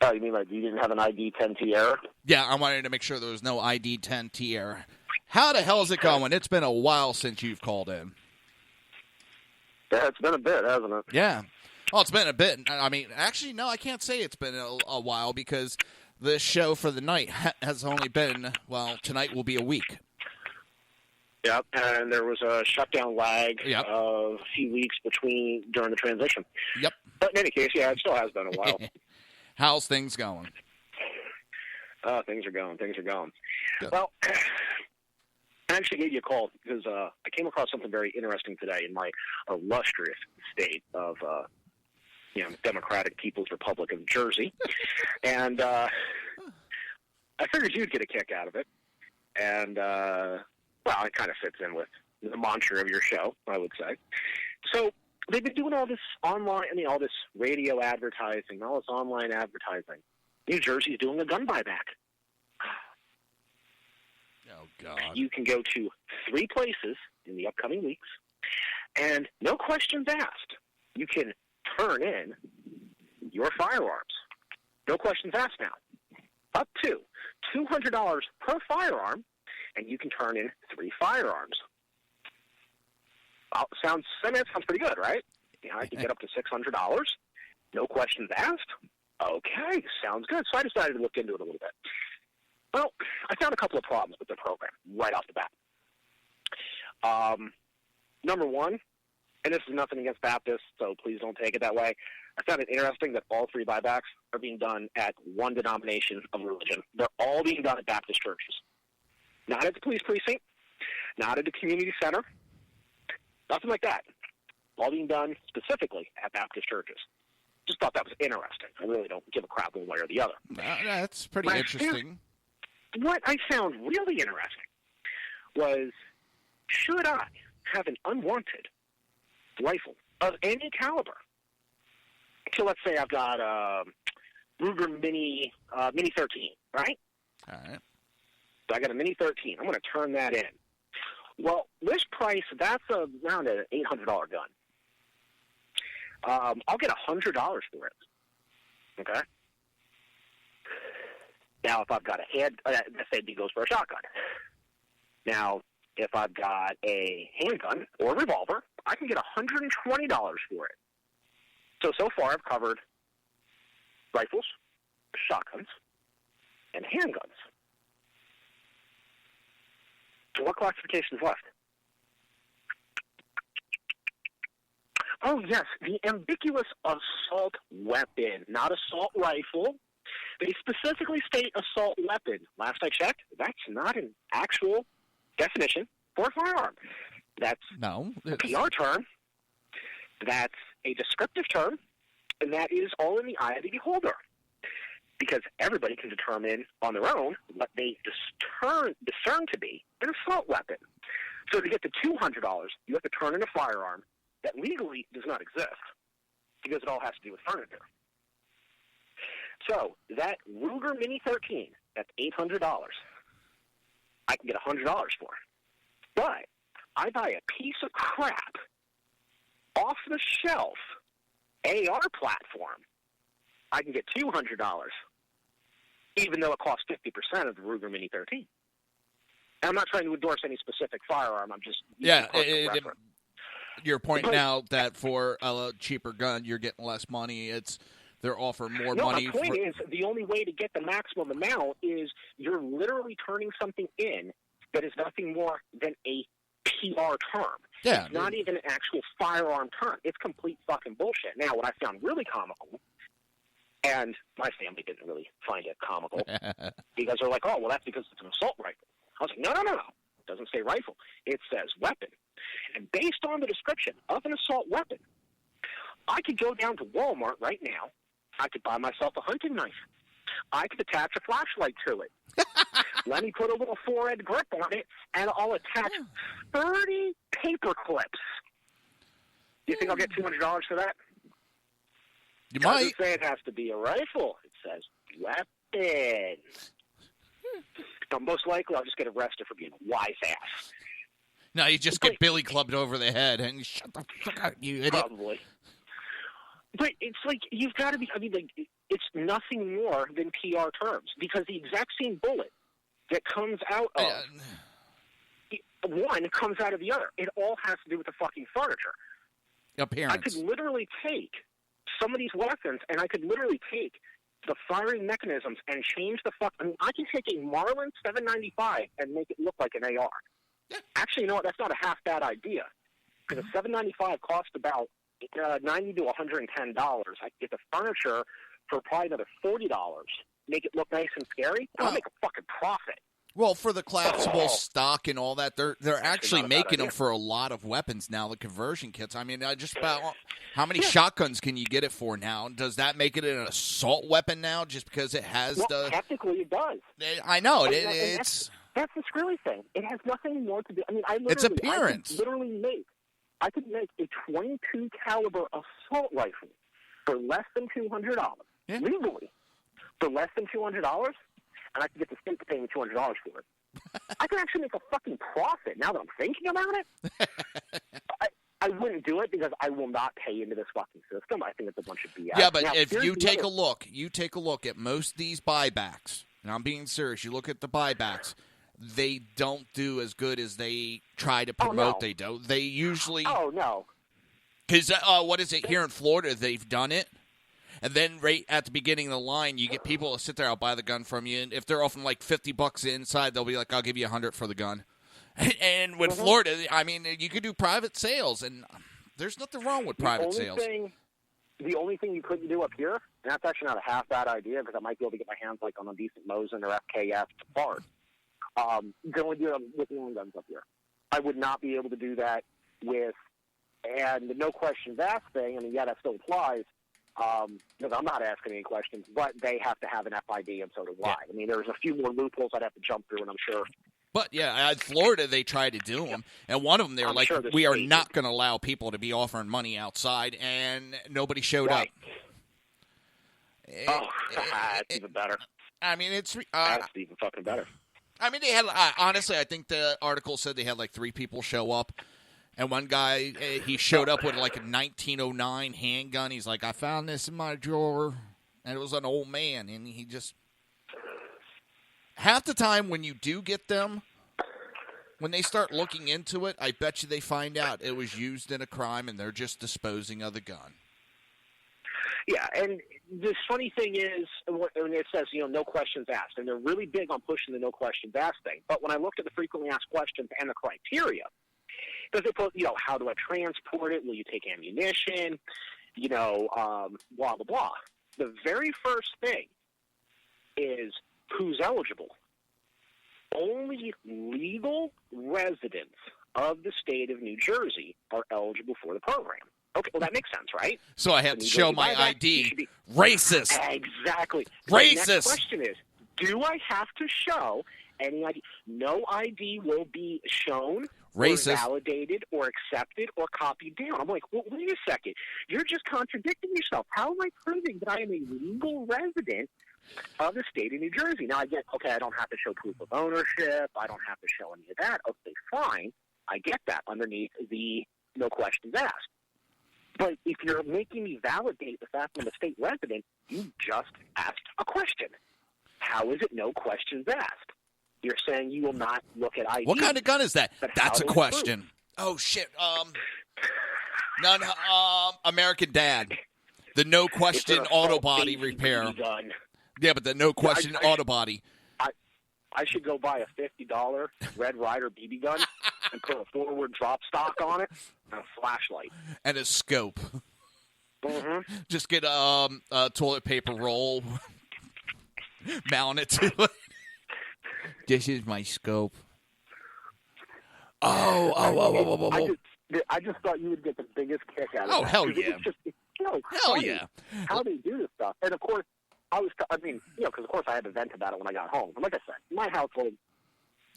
Oh, you mean like you didn't have an ID10T error? Yeah, I wanted to make sure there was no ID10T error. How the hell is it going? It's been a while since you've called in. Yeah, it's been a bit, hasn't it? Yeah. Well, it's been a bit. I mean, actually, no, I can't say it's been a while because the show for the night has only been, well, tonight will be a week. Yep, and there was a shutdown lag of a few weeks during the transition. Yep. But in any case, yeah, it still has been a while. How's things going? Things are going. Good. Well, I actually gave you a call because I came across something very interesting today in my illustrious state of, Democratic People's Republic of Jersey. And I figured you'd get a kick out of it. And, it kind of fits in with the mantra of your show, I would say. So they've been doing all this online, all this radio advertising, all this online advertising. New Jersey's doing a gun buyback. Oh, God. You can go to 3 places in the upcoming weeks, and no questions asked. You can turn in your firearms. No questions asked now. Up to $200 per firearm, and you can turn in 3 firearms. Well, sounds pretty good, right? I can get up to $600. No questions asked. Okay, sounds good. So I decided to look into it a little bit. Well, I found a couple of problems with the program right off the bat. Number one, and this is nothing against Baptists, so please don't take it that way. I found it interesting that all 3 buybacks are being done at one denomination of religion. They're all being done at Baptist churches. Not at the police precinct, not at the community center, nothing like that. All being done specifically at Baptist churches. Just thought that was interesting. I really don't give a crap one way or the other. That's pretty interesting. What I found really interesting was, should I have an unwanted rifle of any caliber? So let's say I've got a Ruger Mini 13, right? All right. So I got a Mini 13. I'm going to turn that in. Well, list price, that's around an $800 gun. I'll get $100 for it. Okay? Now, if I've got a that same thing goes for a shotgun. Now, if I've got a handgun or a revolver, I can get $120 for it. So far I've covered rifles, shotguns, and handguns. So what classification is left? Oh, yes, the ambiguous assault weapon, not assault rifle. They specifically state assault weapon. Last I checked, that's not an actual definition for a firearm. That's a PR term. That's a descriptive term, and that is all in the eye of the beholder. Because everybody can determine on their own what they discern to be an assault weapon. So to get to $200, you have to turn in a firearm that legally does not exist because it all has to do with furniture. So that Ruger Mini 13, that's $800. I can get $100 for. But I buy a piece of crap off the shelf AR platform, I can get $200, even though it costs 50% of the Ruger Mini 13. And I'm not trying to endorse any specific firearm. I'm just your point now that for a cheaper gun, you're getting less money. They're offering more money. My point is the only way to get the maximum amount is you're literally turning something in that is nothing more than a PR term. Yeah, it's not even an actual firearm term. It's complete fucking bullshit. Now, what I found really comical, and my family didn't really find it comical, because they're like, oh, well, that's because it's an assault rifle. I was like, no. It doesn't say rifle. It says weapon. And based on the description of an assault weapon, I could go down to Walmart right now. I could buy myself a hunting knife. I could attach a flashlight to it. Let me put a little forehead grip on it, and I'll attach 30 paper clips. Do you think I'll get $200 for that? You might. It doesn't say it has to be a rifle. It says weapon. Now, most likely, I'll just get arrested for being a wise ass. No, you just get Billy clubbed over the head and shut the fuck up, you idiot. Probably. But it's like, you've got to be, it's nothing more than PR terms, because the exact same bullet that comes out of one comes out of the other. It all has to do with the fucking furniture. Appearance. I could literally take some of these weapons, and I could literally take the firing mechanisms and change the I can take a Marlin 795 and make it look like an AR. Yeah. Actually, you know what? That's not a half bad idea, because a 795 costs about $90 to $110. I could get the furniture for probably another $40. Make it look nice and scary. I'll make a fucking profit. Well, for the collapsible stock and all that, they're actually making them for a lot of weapons now. The conversion kits. I mean, just about how many shotguns can you get it for now? Does that make it an assault weapon now? Just because it has technically it does. I know it's. That's the screwy thing. It has nothing more to do. I mean, it's appearance. I could make a .22 caliber assault rifle for less than $200 legally. For less than $200, and I could get the state to pay me $200 for it. I could actually make a fucking profit now that I'm thinking about it. I wouldn't do it because I will not pay into this fucking system. I think it's a bunch of BS. Yeah, but now, if you take a look at most of these buybacks, and I'm being serious, you look at the buybacks, they don't do as good as they try to promote. They don't. They usually. Oh no. Because what is it here in Florida? They've done it, and then right at the beginning of the line, you get people to sit there. I'll buy the gun from you, and if they're offering like $50 inside, they'll be like, "I'll give you $100 for the gun." And with Florida, I mean, you could do private sales, and there's nothing wrong with private sales. The only thing you couldn't do up here, and that's actually not a half bad idea, because I might be able to get my hands like on a decent Mosin or FKF part. You can only do it with long guns up here. I would not be able to do that with, and the no questions asked thing, I mean, yeah, that still applies, because I'm not asking any questions, but they have to have an FID, and so do I. I mean, there's a few more loopholes I'd have to jump through, and I'm sure. But, yeah, at Florida, they tried to do them, and one of them, they were like, we are not going to allow people to be offering money outside, and nobody showed up. That's even better. I mean, it's... that's even fucking better. I mean, they had, honestly, I think the article said they had like 3 people show up. And one guy, he showed up with like a 1909 handgun. He's like, I found this in my drawer. And it was an old man. And he just, half the time when you do get them, when they start looking into it, I bet you they find out it was used in a crime and they're just disposing of the gun. Yeah, and this funny thing is, when it says, no questions asked, and they're really big on pushing the no questions asked thing. But when I looked at the frequently asked questions and the criteria, because they put, how do I transport it? Will you take ammunition? Blah, blah, blah. The very first thing is who's eligible. Only legal residents of the state of New Jersey are eligible for the program. Okay, well, that makes sense, right? So I have to show my ID. Racist. Exactly. Racist. The next question is, do I have to show any ID? No ID will be shown, racist, or validated, or accepted, or copied down. I'm like, well, wait a second. You're just contradicting yourself. How am I proving that I am a legal resident of the state of New Jersey? Now, I get, okay, I don't have to show proof of ownership. I don't have to show any of that. Okay, fine. I get that underneath the no questions asked. But if you're making me validate the fact I'm a state resident, you just asked a question. How is it no questions asked? You're saying you will not look at ID. What kind of gun is that? That's a question. Prove? Oh, shit. American Dad. The no question auto body repair. Gun. Yeah, but the no question auto body. I should go buy a $50 Red Ryder BB gun and put a forward drop stock on it and a flashlight. And a scope. Mm-hmm. Just get a toilet paper roll. Mount it to it. This is my scope. Oh. I just thought you would get the biggest kick out of it. Oh, hell yeah. It's hell yeah. How they do this stuff. And, of course, because, of course, I had to vent about it when I got home. And like I said, my household.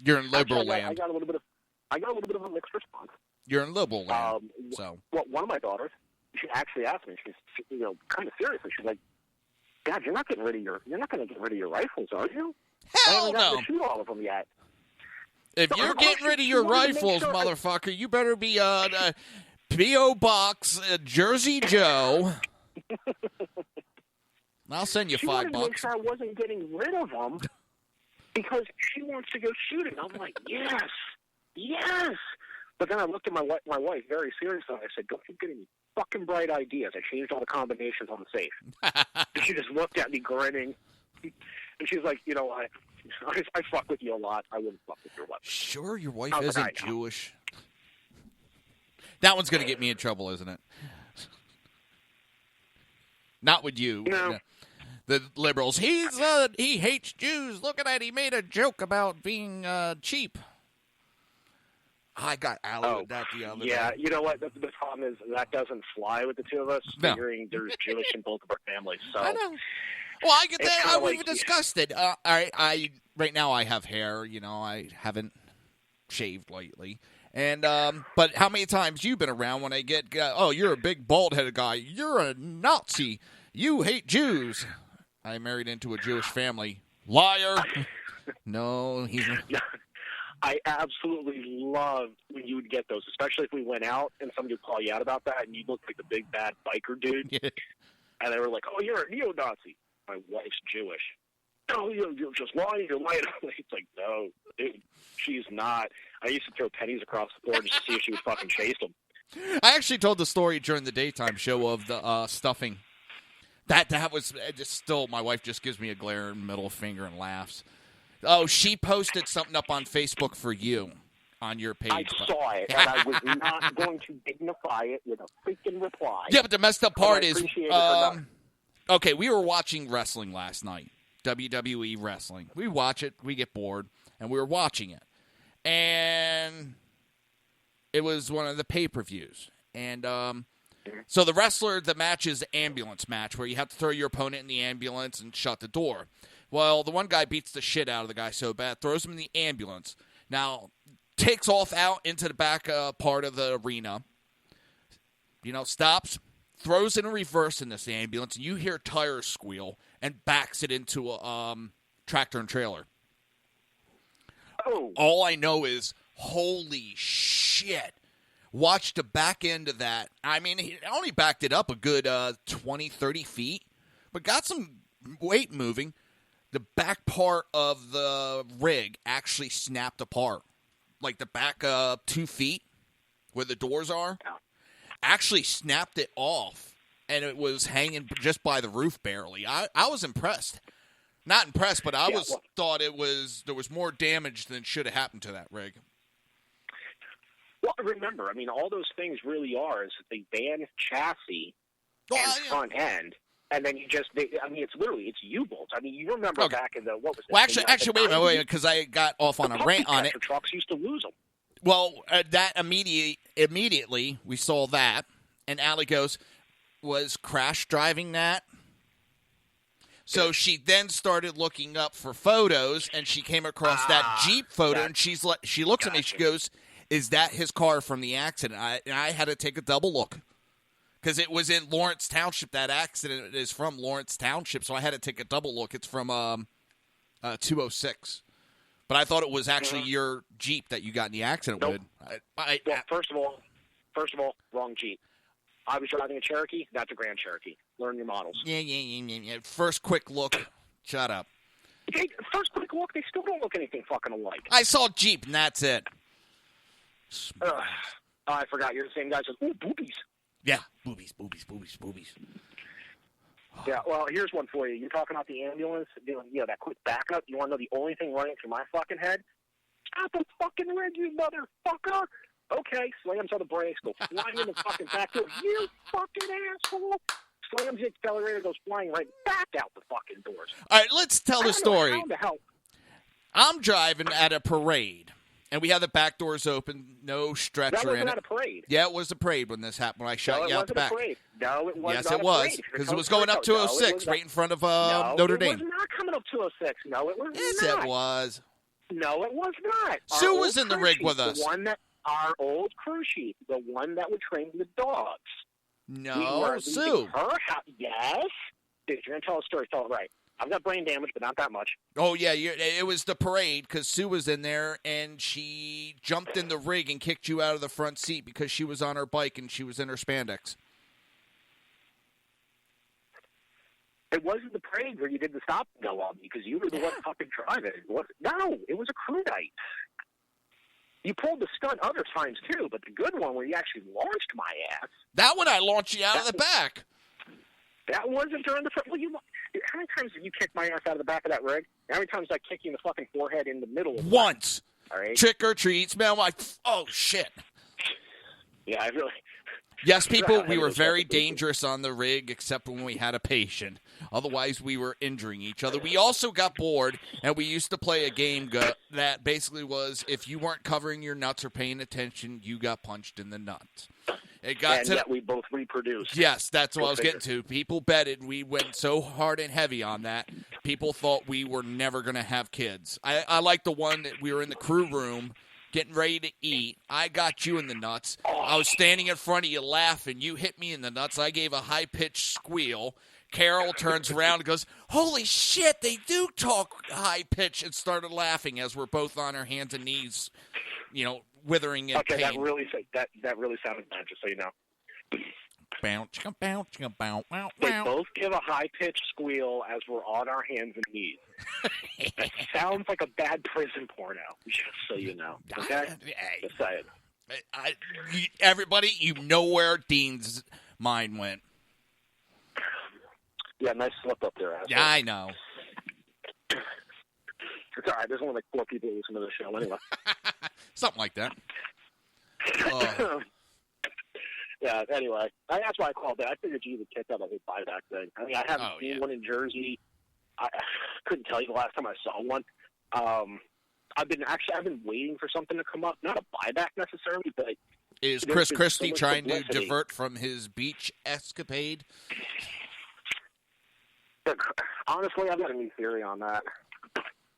You're in liberal land. I got a little bit of a mixed response. You're in liberal land. So. Well, one of my daughters, she actually asked me, she's, kind of seriously, she's like, Dad, you're not going to get rid of your rifles, are you? Hell I haven't no. gotten to shoot all of them yet. If you're getting rid of your rifles, motherfucker, you better be P.O. Box Jersey Joe. I'll send you $5. She wanted to make sure I wasn't getting rid of them because she wants to go shooting. I'm like, yes. But then I looked at my wife very seriously. And I said, don't you get any fucking bright ideas. I changed all the combinations on the safe. And she just looked at me grinning. And she's like, I fuck with you a lot. I wouldn't fuck with your weapon. Sure, your wife isn't Jewish. That one's going to get me in trouble, isn't it? Not with you. No. The liberals. He hates Jews. Look at that. He made a joke about being cheap. I got allied with that the other day. Yeah, you know what? The problem is that doesn't fly with the two of us, No. figuring there's Jewish in both of our families. So I know. Well, I get that. We've like, discussed it. I right now I have hair. I haven't shaved lately. And but how many times you been around when I get? You're a big bald-headed guy. You're a Nazi. You hate Jews. I married into a Jewish family. Liar. No, he's. I absolutely loved when you would get those, especially if we went out and somebody would call you out about that, and you looked like the big bad biker dude. Yeah. And they were like, "Oh, you're a neo-Nazi." My wife's Jewish. No, you're just lying. You're lying. It's like, no, dude, she's not. I used to throw pennies across the floor just to see if she would fucking chase them. I actually told the story during the daytime show of the stuffing. That was just still. My wife just gives me a glaring middle finger and laughs. Oh, she posted something up on Facebook for you on your page. I saw it, and I was not going to dignify it with a freaking reply. Yeah, but the messed up part is, okay, we were watching wrestling last night, WWE wrestling. We watch it, we get bored, and we were watching it. And it was one of the pay-per-views. And so the match is the ambulance match, where you have to throw your opponent in the ambulance and shut the door. Well, the one guy beats the shit out of the guy so bad, throws him in the ambulance. Now, takes off out into the back part of the arena. Stops, throws in a reverse in this ambulance, and you hear tires squeal, and backs it into a tractor and trailer. Oh. All I know is, holy shit. Watch the back end of that. I mean, he only backed it up a good 20, 30 feet, but got some weight moving. The back part of the rig actually snapped apart. Like the back 2 feet where the doors are, actually snapped it off and it was hanging just by the roof barely. I was impressed. Not impressed, but I thought there was more damage than should have happened to that rig. Well, remember, I mean, all those things really are is that they ban chassis and front end, and then it's U-bolts. I mean, you remember back in the, what was it? Well, actually, wait a minute, because I got off on a rant on it. Trucks used to lose them. Well, that immediately we saw that, and Allie goes, was crash driving that? So she then started looking up for photos, and she came across that Jeep photo, and she looks at me, she goes, is that his car from the accident? I had to take a double look, because it was in Lawrence Township. That accident is from Lawrence Township, so I had to take a double look. It's from 206. But I thought it was actually your Jeep that you got in the accident with. Well, first of all, wrong Jeep. I was driving a Cherokee. That's a Grand Cherokee. Learn your models. Yeah. First quick look. Shut up. First quick look, they still don't look anything fucking alike. I saw Jeep, and that's it. I forgot. You're the same guy who says, ooh, boobies. Yeah, boobies. Yeah, well, here's one for you. You're talking about the ambulance doing, that quick backup. You want to know the only thing running through my fucking head? Stop the fucking rig, you motherfucker! Okay, slams on the brakes, go flying in the fucking back door. You fucking asshole! Slams the accelerator, goes flying right back out the fucking doors. All right, let's tell the story. How the hell? I'm driving at a parade, and we had the back doors open, no stretcher in it. That wasn't at a parade. Yeah, it was a parade when this happened, when I shot you out the back. No, it wasn't. Yes, it was, because it was going up 206 right in front of Notre Dame. It was not coming up 206. No, it was not. Yes, it was. No, it was not. Sue was in the rig with us. Our old crew chief, the one that would train the dogs. No, Sue. Yes. Dude, you're going to tell a story. Tell it right. I've got brain damage, but not that much. Oh, yeah. It was the parade because Sue was in there, and she jumped in the rig and kicked you out of the front seat because she was on her bike and she was in her spandex. It wasn't the parade where you did the stop and go on because you were the one fucking driving. No, it was a crudite. You pulled the stunt other times, too, but the good one where you actually launched my ass. That one I launched you out of the back. That wasn't during the front. Well, how many times have you kicked my ass out of the back of that rig? How many times did I kick you in the fucking forehead in the middle of Once. All right. Trick or treat, smell like, oh, shit. Yeah, I really... Yes, people, we were very dangerous on the rig, except when we had a patient. Otherwise, we were injuring each other. We also got bored, and we used to play a game that basically was, if you weren't covering your nuts or paying attention, you got punched in the nuts. Yet we both reproduced. Yes, that's what I was getting to. People betted. We went so hard and heavy on that. People thought we were never going to have kids. I like the one that we were in the crew room, getting ready to eat. I got you in the nuts. I was standing in front of you laughing. You hit me in the nuts. I gave a high-pitched squeal. Carol turns around and goes, holy shit, they do talk high-pitched, and started laughing as we're both on our hands and knees, withering in pain. Okay, that really sounded bad, just so you know. Bounce, bounce, bounce, bounce. They both give a high-pitched squeal as we're on our hands and knees. That sounds like a bad prison porno, just so you know. Okay? Just say it. Everybody, you know where Dean's mind went. Yeah, nice slip up there, asshole. Yeah, I know. It's all right. There's only like 4 people who listen to the show anyway. Something like that. Yeah, anyway. That's why I called it. I figured you would kick out the whole buyback thing. I mean, I haven't seen one in Jersey. I couldn't tell you the last time I saw one. I've been waiting for something to come up. Not a buyback necessarily, but... Is Chris Christie trying to divert from his beach escapade? But honestly, I've got a new theory on that.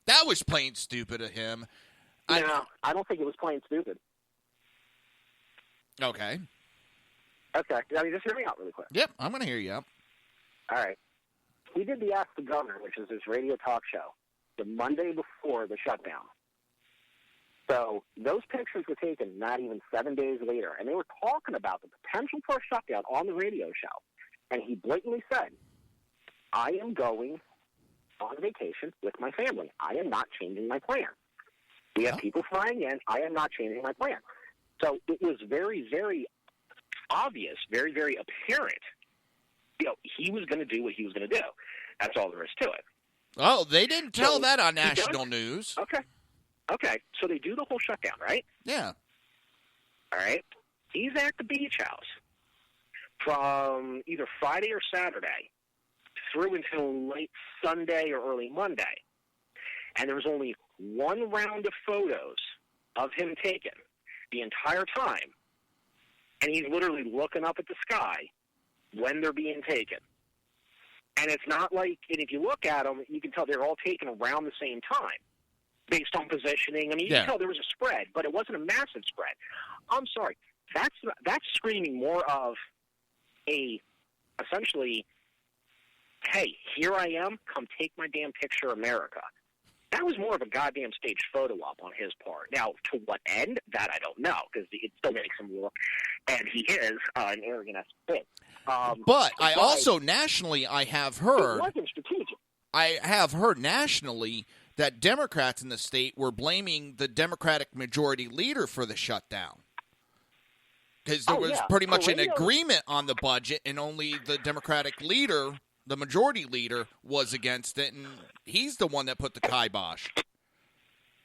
That was plain stupid of him. No, I don't think it was plain stupid. Okay. Okay. I mean, just hear me out really quick. Yep, I'm going to hear you out. All right. We did the Ask the Governor, which is this radio talk show, the Monday before the shutdown. So those pictures were taken not even 7 days later, and they were talking about the potential for a shutdown on the radio show. And he blatantly said, I am going on vacation with my family. I am not changing my plan. We have people flying in. I am not changing my plan. So it was very, very obvious, very, very apparent he was going to do what he was going to do. That's all there is to it. Oh, they didn't tell So, that on he does- national news. Okay. So they do the whole shutdown, right? Yeah. All right. He's at the beach house from either Friday or Saturday through until late Sunday or early Monday. And there was only one round of photos of him taken the entire time. And he's literally looking up at the sky when they're being taken. And it's not like, and if you look at them, you can tell they're all taken around the same time based on positioning. I mean, you can tell there was a spread, but it wasn't a massive spread. I'm sorry. That's screaming more of essentially, hey, here I am, come take my damn picture, America. That was more of a goddamn staged photo op on his part. Now, to what end? That I don't know, because it still makes him look, and he is an arrogant ass bitch. But I also nationally, I have heard. It wasn't strategic. I have heard nationally that Democrats in the state were blaming the Democratic majority leader for the shutdown. Because there was pretty much an agreement on the budget, and only the Democratic leader, the majority leader, was against it, and he's the one that put the kibosh.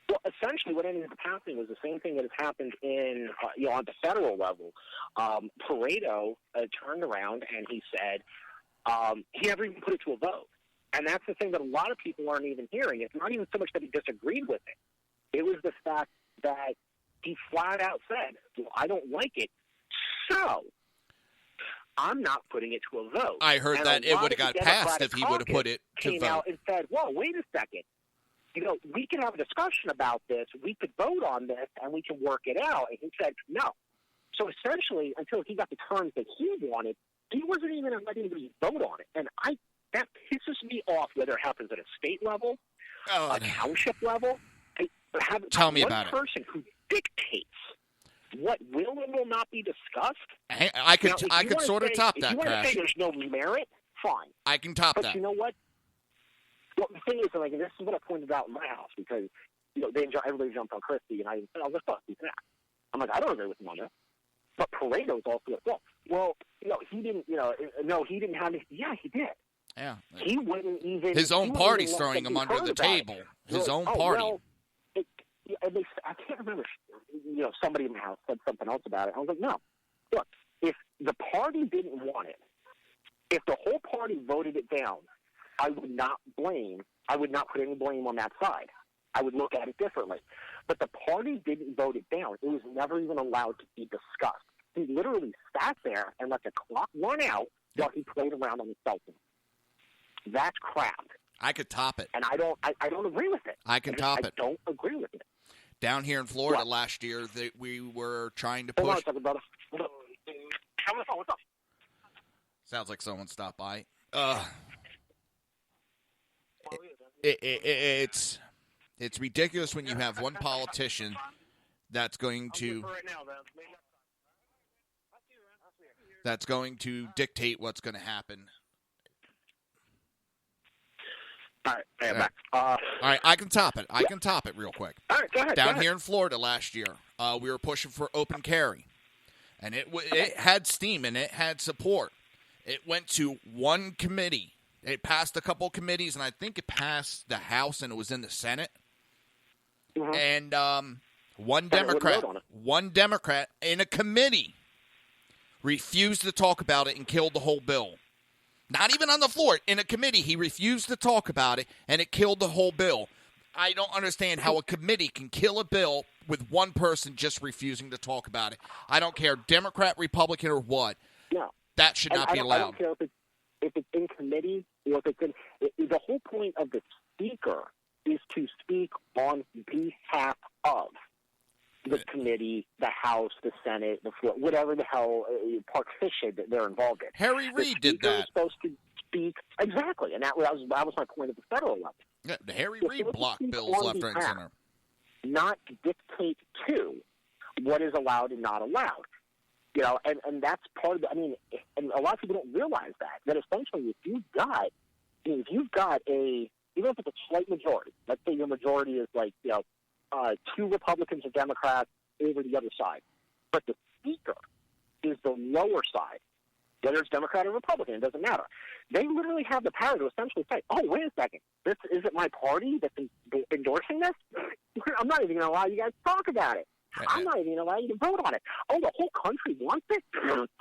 Well, essentially, what ended up happening was the same thing that has happened in, on the federal level. Pareto turned around and he said he never even put it to a vote. And that's the thing that a lot of people aren't even hearing. It's not even so much that he disagreed with it. It was the fact that he flat out said, well, I don't like it, so I'm not putting it to a vote. I heard and that it would have got passed if he would have put it to came vote. Out and said, well, wait a second. We can have a discussion about this. We could vote on this, and we can work it out. And he said, no. So essentially, until he got the terms that he wanted, he wasn't even letting anybody vote on it. And that pisses me off, whether it happens at a state level, a township level. Tell me about it. One person who dictates what will and will not be discussed. I could sort of top that, If you want to say there's no merit, fine. I can top that. But you know what? Well, the thing is, like, this is what I pointed out in my house, because everybody jumped on Christie, and I was like, fuck, he's that. I'm like, I don't agree with him on this. But Pareto is also at fault. Well, he didn't, he didn't have it. Yeah, he did. Yeah. He wouldn't even. His own party's throwing him under the table. His own party. Well, I can't remember. Somebody in the house said something else about it. I was like, no. Look, if the party didn't want it, if the whole party voted it down, I would not put any blame on that side. I would look at it differently. But the party didn't vote it down. It was never even allowed to be discussed. He literally sat there and let the clock run out while he played around on his cell phone. That's crap. I could top it. And I don't agree with it. I can top it. I don't agree with it. Down here in Florida last year, we were trying to push. Hold on a second, brother. Hold on. Come on the phone. What's up? Sounds like someone stopped by. It's ridiculous when you have one politician that's going to dictate what's going to happen. All right, I'm back. All right, I can top it. I can top it real quick. All right, go ahead. Down here in Florida last year, we were pushing for open carry, and it had steam and it had support. It went to one committee. It passed a couple committees, and I think it passed the House, and it was in the Senate. Mm-hmm. And one Democrat in a committee refused to talk about it and killed the whole bill. Not even on the floor. In a committee, he refused to talk about it, and it killed the whole bill. I don't understand how a committee can kill a bill with one person just refusing to talk about it. I don't care, Democrat, Republican, or what. No. That should not be allowed. I don't care if it's in committee or if it's in – the whole point of the speaker is to speak on behalf of the committee, the House, the Senate, the floor, whatever the hell Park Fish that they're involved in. Harry Reid did that. Was supposed to speak exactly, and that was my point at the federal level. Yeah, Harry Reid blocked bills left, right, and center. Not dictate to what is allowed and not allowed. And that's part of the, and a lot of people don't realize that essentially if you've got even if it's a slight majority, let's say your majority is like, 2 Republicans or Democrats over the other side, but the speaker is the lower side, whether it's Democrat or Republican, it doesn't matter. They literally have the power to essentially say, oh, wait a second, this isn't my party that's endorsing this? I'm not even going to allow you guys to talk about it. I'm not even going to allow you to vote on it. Oh, the whole country wants it?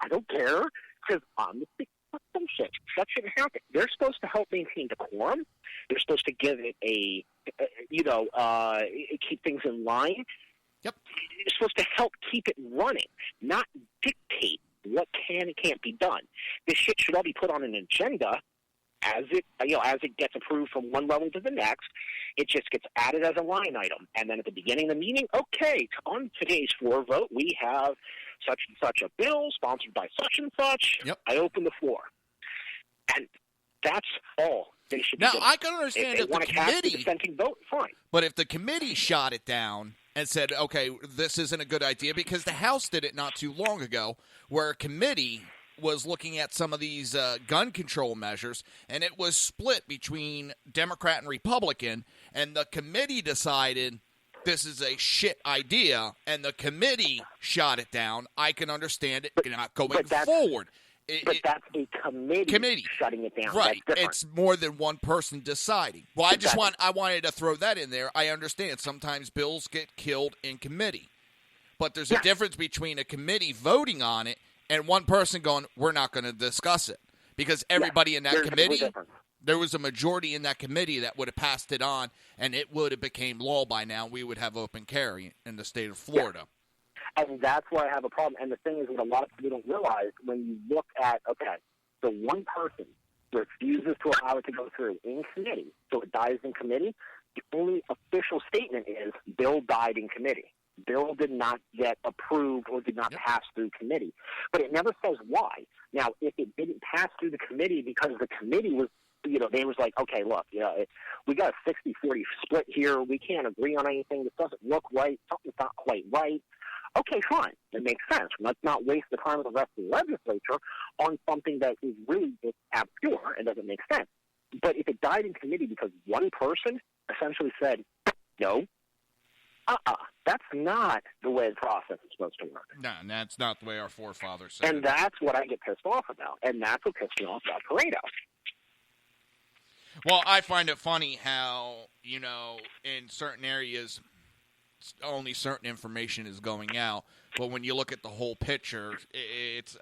I don't care, because I'm the big some shit. That shouldn't happen. They're supposed to help maintain decorum. They're supposed to give it keep things in line. Yep. They're supposed to help keep it running, not dictate what can and can't be done. This shit should all be put on an agenda as it gets approved from one level to the next. It just gets added as a line item. And then at the beginning of the meeting, okay, on today's floor vote, we have such and such a bill sponsored by such and such. Yep. I open the floor. And that's all they should now, be doing. I can understand if the committee dissenting vote, fine. But if the committee shot it down and said, okay, this isn't a good idea, because the House did it not too long ago, where a committee was looking at some of these gun control measures, and it was split between Democrat and Republican, and the committee decided this is a shit idea, and the committee shot it down. I can understand it not going forward. But that's a committee shutting it down. Right. That's it's more than one person deciding. Well, I wanted to throw that in there. I understand sometimes bills get killed in committee. But there's a difference between a committee voting on it and one person going, we're not going to discuss it. Because everybody in that committee, there was a majority in that committee that would have passed it on, and it would have became law by now. We would have open carry in the state of Florida. Yeah. And that's where I have a problem. And the thing is, what a lot of people don't realize, when you look at, okay, so one person refuses to allow it to go through in committee, so it dies in committee, the only official statement is bill died in committee. Bill did not get approved or did not pass through committee. But it never says why. Now, if it didn't pass through the committee because the committee was, they was like, okay, look, we got a 60-40 split here. We can't agree on anything. This doesn't look right. Something's not quite right. Okay, fine. It makes sense. Let's not waste the time of the rest of the legislature on something that is really just obscure and doesn't make sense. But if it died in committee because one person essentially said, no, that's not the way the process is supposed to work. No, that's not the way our forefathers said. And that's what I get pissed off about. And that's what pissed me off about Pareto. Well, I find it funny how, in certain areas, only certain information is going out. But when you look at the whole picture, it's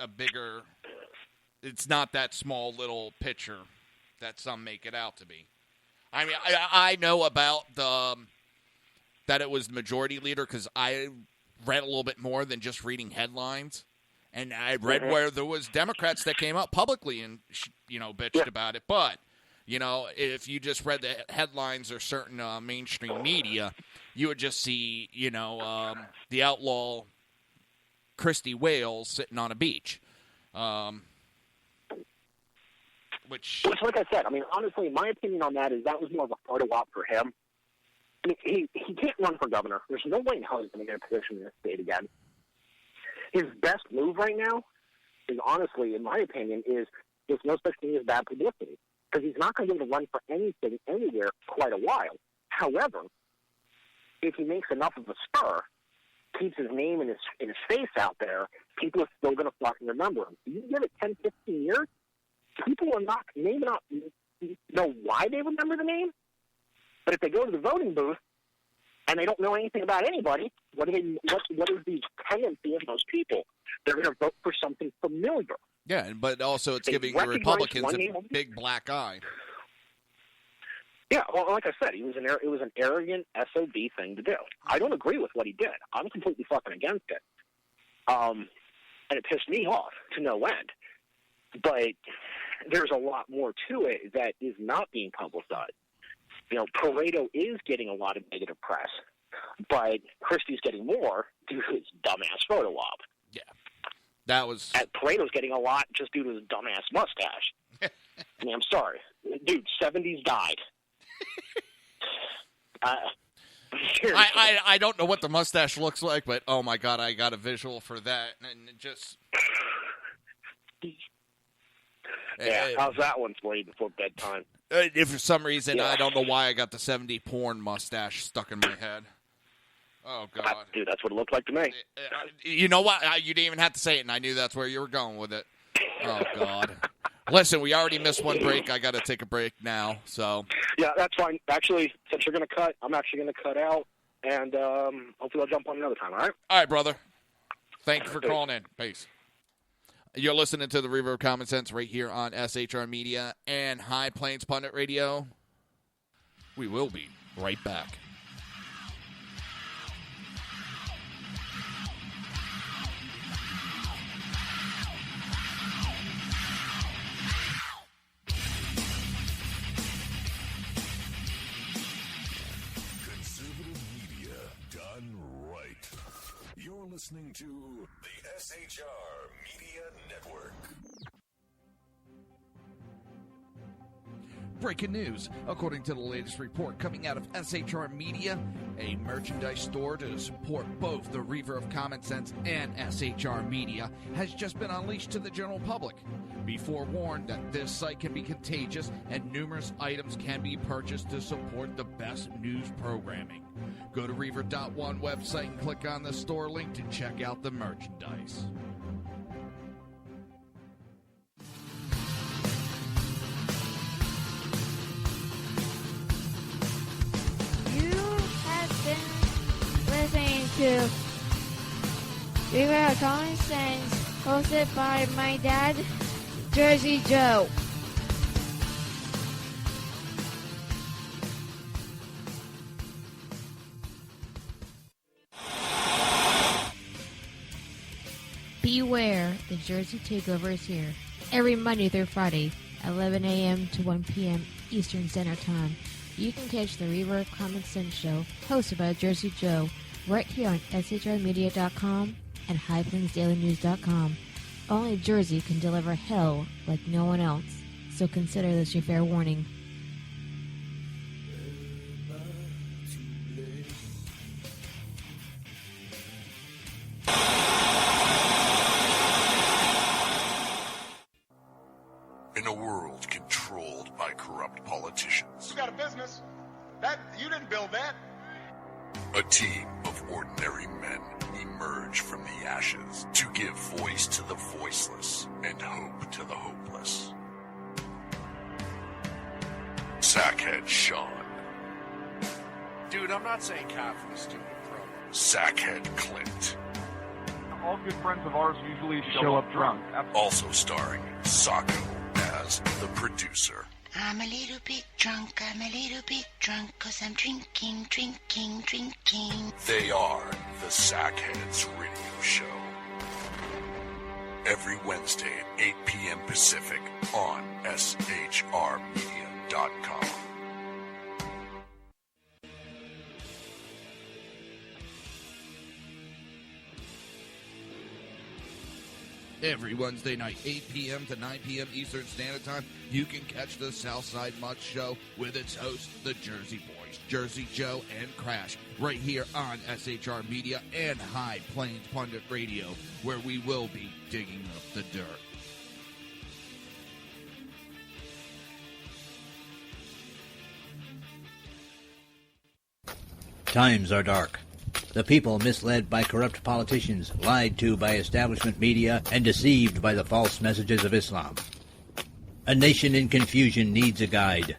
not that small little picture that some make it out to be. I mean, I know about that it was the majority leader because I read a little bit more than just reading headlines. And I read where there was Democrats that came out publicly and, bitched about it. But, if you just read the headlines or certain mainstream media, you would just see, the outlaw Christy Wales sitting on a beach. Which, like I said, I mean, honestly, my opinion on that is that was more of a photo op for him. I mean, he can't run for governor. There's no way in hell he's going to get a position in this state again. His best move right now is, honestly, in my opinion, is there's no such thing as bad publicity. Because he's not going to be able to run for anything anywhere quite a while. However, if he makes enough of a stir, keeps his name and his face out there, people are still going to fucking remember him. If you give it 10, 15 years, people are not, maybe not know why they remember the name, but if they go to the voting booth and they don't know anything about anybody, what is the tendency of those people? They're going to vote for something familiar. Yeah, but also it's giving the Republicans a big black eye. Yeah, well, like I said, it was an arrogant SOB thing to do. I don't agree with what he did. I'm completely fucking against it. And it pissed me off to no end. But there's a lot more to it that is not being publicized. Pareto is getting a lot of negative press, but Christie's getting more due to his dumbass photo op. Yeah. That was... And Pareto's getting a lot just due to his dumbass mustache. I mean, I'm sorry. Dude, 70s died. I don't know what the mustache looks like, but oh my God, I got a visual for that. And it just... Yeah, how's that one for you before bedtime? If for some reason, I don't know why I got the 70 porn mustache stuck in my head. Oh, God. Dude, that's what it looked like to me. You know what? You didn't even have to say it, and I knew that's where you were going with it. Oh, God. Listen, we already missed one break. I got to take a break now, so. Yeah, that's fine. Actually, since you're going to cut, I'm actually going to cut out, and hopefully I'll jump on another time, all right? All right, brother. Thank you for calling in. Peace. You're listening to the Reaver of Common Sense right here on SHR Media and High Plains Pundit Radio. We will be right back. Conservative media done right. You're listening to the SHR Media Network. Breaking news. According to the latest report coming out of SHR Media, a merchandise store to support both the Reaver of Common Sense and SHR Media has just been unleashed to the general public. Be forewarned that this site can be contagious and numerous items can be purchased to support the best news programming. Go to Reaver.one website and click on the store link to check out the merchandise. Listening to Reaver of Common Sense, hosted by my dad, Jersey Joe. Beware, the Jersey Takeover is here. Every Monday through Friday, 11 a.m. to 1 p.m. Eastern Standard Time. You can catch the Reaver of Common Sense show, hosted by Jersey Joe, right here on shrmedia.com and highplainsdailynews.com. Only Jersey can deliver hell like no one else, so consider this your fair warning. In a world controlled by corrupt politicians, You got a business. You didn't build that. a team of ordinary men emerge from the ashes to give voice to the voiceless and hope to the hopeless. Sackhead Sean, Dude, I'm not saying Catherine is stupid, bro. Sackhead Clint, All good friends of ours usually show up drunk. also starring Sacco as the producer. I'm a little bit drunk, 'cause I'm drinking. They are the Sackheads Radio Show. Every Wednesday at 8 p.m. Pacific on shrmedia.com. Every Wednesday night, 8 p.m. to 9 p.m. Eastern Standard Time, you can catch the Southside Mutt Show with its hosts, the Jersey Boys, Jersey Joe and Crash, right here on SHR Media and High Plains Pundit Radio, where we will be digging up the dirt. Times are dark. The people misled by corrupt politicians, lied to by establishment media, and deceived by the false messages of Islam. A nation in confusion needs a guide.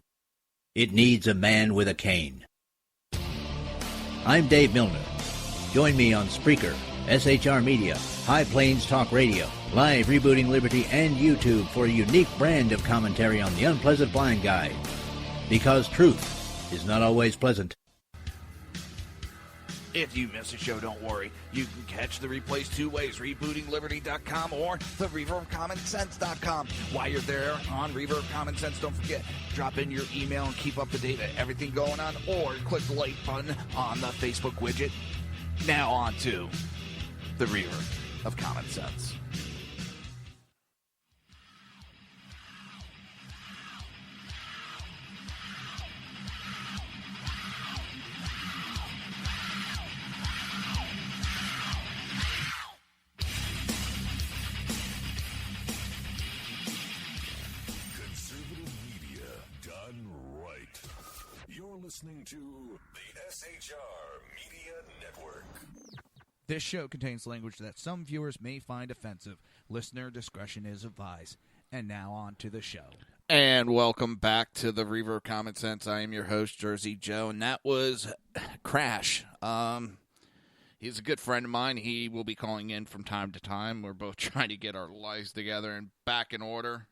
It needs a man with a cane. I'm Dave Milner. Join me on Spreaker, SHR Media, High Plains Talk Radio, Live Rebooting Liberty, and YouTube for a unique brand of commentary on the unpleasant blind guide. Because truth is not always pleasant. If you miss a show, don't worry. You can catch the replays two ways, rebootingliberty.com or the reaverofcommonsense.com. While you're there on Reaver of Common Sense, don't forget, drop in your email and keep up to date with everything going on, or click the like button on the Facebook widget. Now on to the Reaver of Common Sense. Listening to the SHR Media Network. This show contains language that some viewers may find offensive. Listener discretion is advised. And now on to the show. And welcome back to the Reaver of Common Sense. I am your host, Jersey Joe, and that was Crash. He's a good friend of mine. He will be calling in from time to time. We're both trying to get our lives together and back in order.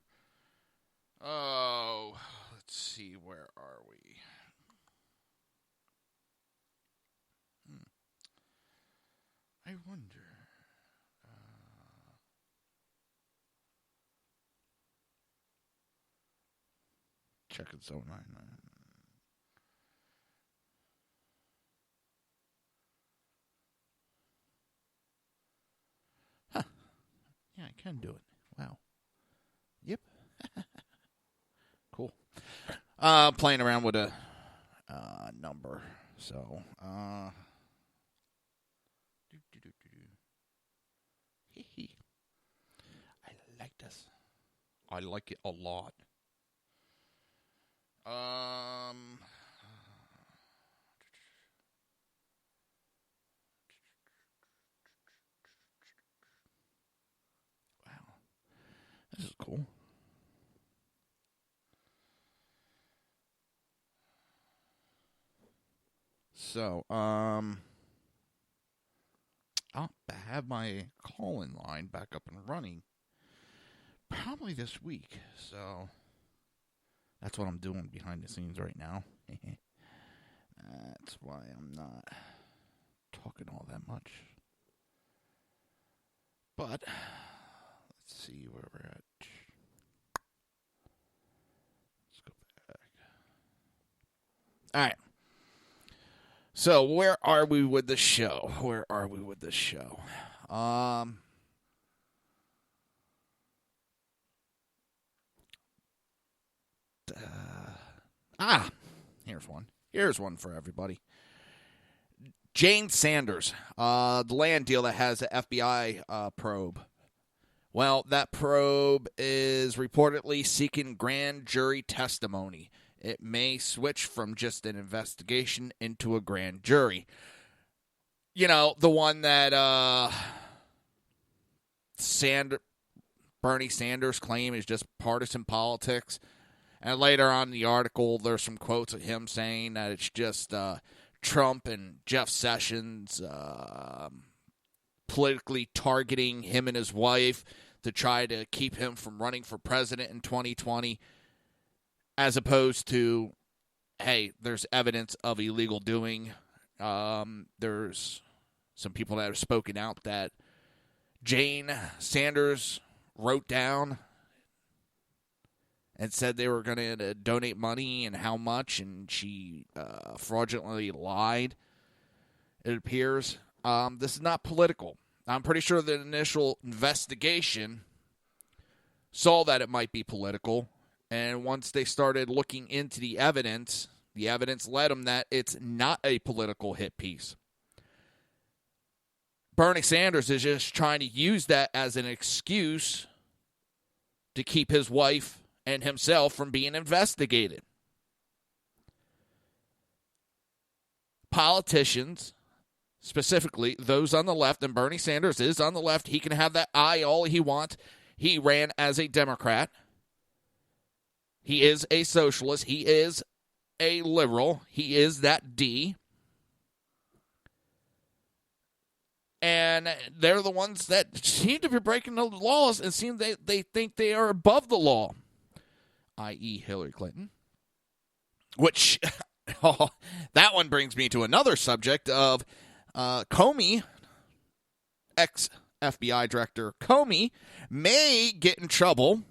Oh, let's see, where are we? I wonder. Checking 799. Huh. Yeah, I can do it. Wow. Yep. Cool. Playing around with a number. So, I like this. I like it a lot. Wow. This is cool. So, I'll have my call-in line back up and running probably this week. So, that's what I'm doing behind the scenes right now. That's why I'm not talking all that much. But, let's see where we're at. Let's go back. All right. So, where are we with the show? Here's one for everybody. Jane Sanders, the land deal that has the FBI probe. Well, that probe is reportedly seeking grand jury testimony. It may switch from just an investigation into a grand jury. You know, the one that Bernie Sanders claim is just partisan politics. And later on in the article, there's some quotes of him saying that it's just Trump and Jeff Sessions politically targeting him and his wife to try to keep him from running for president in 2020, as opposed to, hey, there's evidence of illegal doing. There's some people that have spoken out that Jane Sanders wrote down and said they were going to donate money and how much, and she fraudulently lied, it appears. This is not political. I'm pretty sure the initial investigation saw that it might be political, and once they started looking into the evidence led them that it's not a political hit piece. Bernie Sanders is just trying to use that as an excuse to keep his wife and himself from being investigated. Politicians, specifically those on the left, and Bernie Sanders is on the left, he can have that eye all he wants. He ran as a Democrat. He is a socialist. He is a liberal. He is that D. And they're the ones that seem to be breaking the laws and seem they think they are above the law, i.e. Hillary Clinton. Which, that one brings me to another subject of Comey, ex-FBI Director Comey, may get in trouble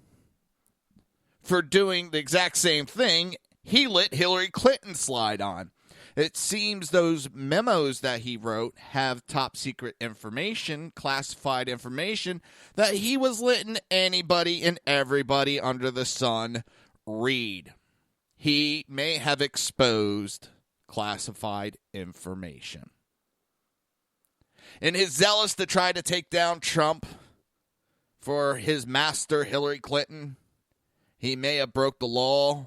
for doing the exact same thing he let Hillary Clinton slide on. It seems those memos that he wrote have top secret information, classified information, that he was letting anybody and everybody under the sun read. He may have exposed classified information. In his zealous to try to take down Trump for his master Hillary Clinton, he may have broke the law.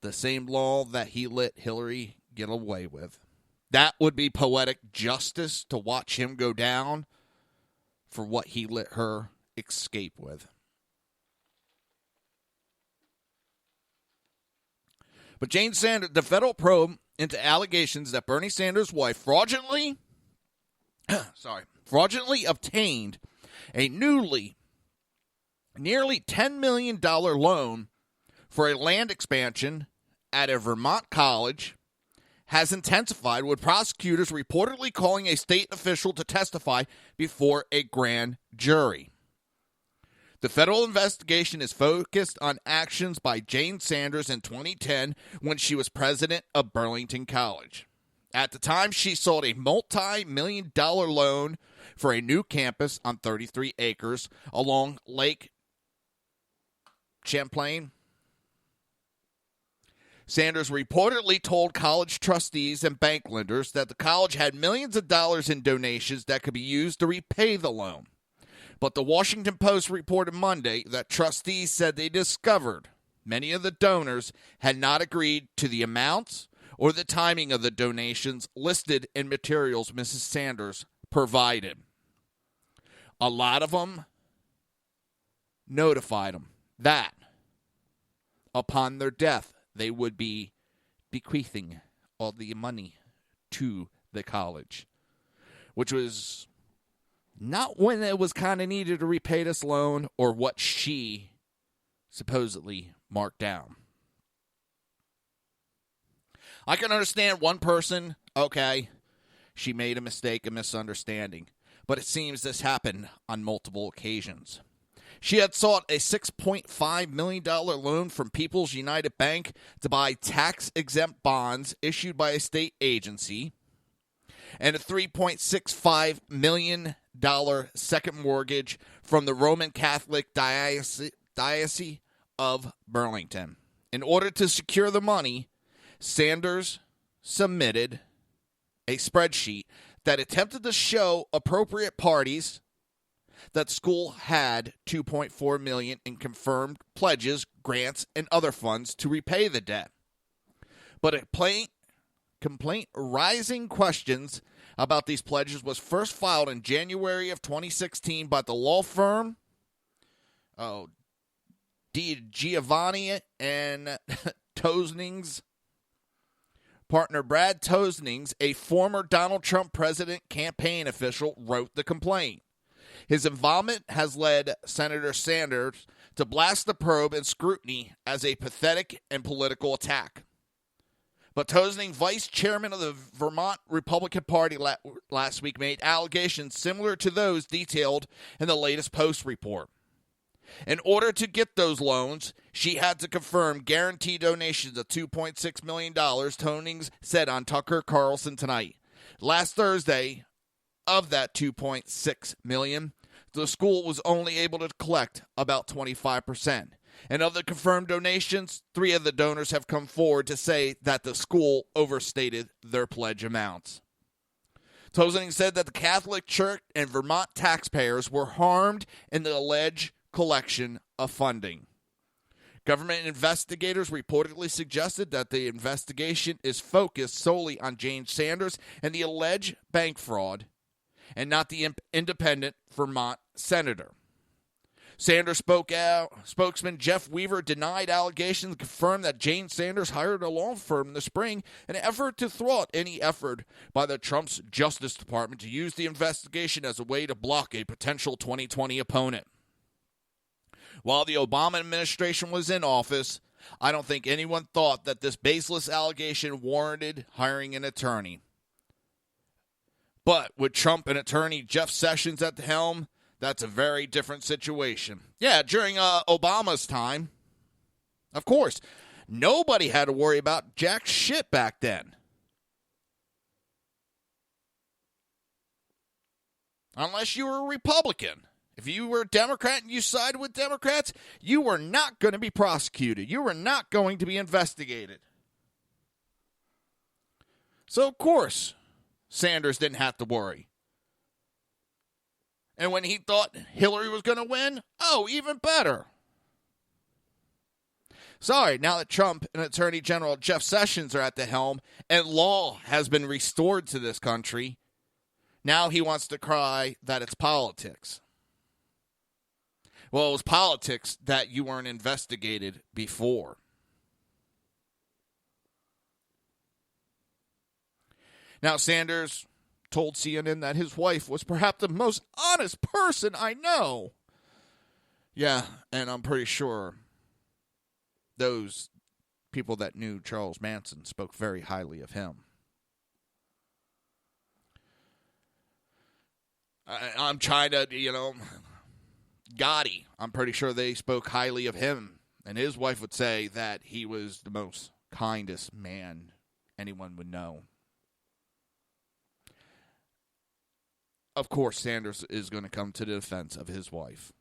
The same law that he let Hillary get away with. That would be poetic justice to watch him go down for what he let her escape with. But Jane Sanders, the federal probe into allegations that Bernie Sanders' wife fraudulently obtained a nearly $10 million loan for a land expansion at a Vermont college has intensified, with prosecutors reportedly calling a state official to testify before a grand jury. The federal investigation is focused on actions by Jane Sanders in 2010 when she was president of Burlington College. At the time, she sold a multi-million-dollar loan for a new campus on 33 acres along Lake Champlain. Sanders reportedly told college trustees and bank lenders that the college had millions of dollars in donations that could be used to repay the loan. But the Washington Post reported Monday that trustees said they discovered many of the donors had not agreed to the amounts or the timing of the donations listed in materials Mrs. Sanders provided. A lot of them notified them that upon their death, they would be bequeathing all the money to the college, which was not when it was kind of needed to repay this loan or what she supposedly marked down. I can understand one person, okay, she made a mistake, a misunderstanding, but it seems this happened on multiple occasions. She had sought a $6.5 million loan from People's United Bank to buy tax-exempt bonds issued by a state agency and a $3.65 million second mortgage from the Roman Catholic Diocese of Burlington. In order to secure the money, Sanders submitted a spreadsheet that attempted to show appropriate parties that school had $2.4 million in confirmed pledges, grants, and other funds to repay the debt. But a complaint raising questions about these pledges was first filed in January of 2016 by the law firm D. Giovanni and Tosning's partner Brad Tosnings, a former Donald Trump president campaign official, wrote the complaint. His involvement has led Senator Sanders to blast the probe and scrutiny as a pathetic and political attack. But Tosning, vice chairman of the Vermont Republican Party last week, made allegations similar to those detailed in the latest Post report. In order to get those loans, she had to confirm guaranteed donations of $2.6 million, Tosning said on Tucker Carlson Tonight. Last Thursday, of that $2.6 million, the school was only able to collect about 25%. And of the confirmed donations, 3 of the donors have come forward to say that the school overstated their pledge amounts. Tosning said that the Catholic Church and Vermont taxpayers were harmed in the alleged collection of funding. Government investigators reportedly suggested that the investigation is focused solely on Jane Sanders and the alleged bank fraud, and not the independent Vermont senator. Sanders spokesman Jeff Weaver denied allegations and confirmed that Jane Sanders hired a law firm in the spring in an effort to thwart any effort by the Trump's Justice Department to use the investigation as a way to block a potential 2020 opponent. While the Obama administration was in office, I don't think anyone thought that this baseless allegation warranted hiring an attorney. But with Trump and attorney Jeff Sessions at the helm, that's a very different situation. Yeah, during Obama's time, of course, nobody had to worry about jack shit back then. Unless you were a Republican. If you were a Democrat and you sided with Democrats, you were not going to be prosecuted. You were not going to be investigated. So, of course, Sanders didn't have to worry. And when he thought Hillary was going to win, oh, even better. Sorry, now that Trump and Attorney General Jeff Sessions are at the helm and law has been restored to this country, now he wants to cry that it's politics. Well, it was politics that you weren't investigated before. Now, Sanders told CNN that his wife was perhaps the most honest person I know. Yeah, and I'm pretty sure those people that knew Charles Manson spoke very highly of him. I'm trying to, Gotti, I'm pretty sure they spoke highly of him. And his wife would say that he was the most kindest man anyone would know. Of course, Sanders is going to come to the defense of his wife.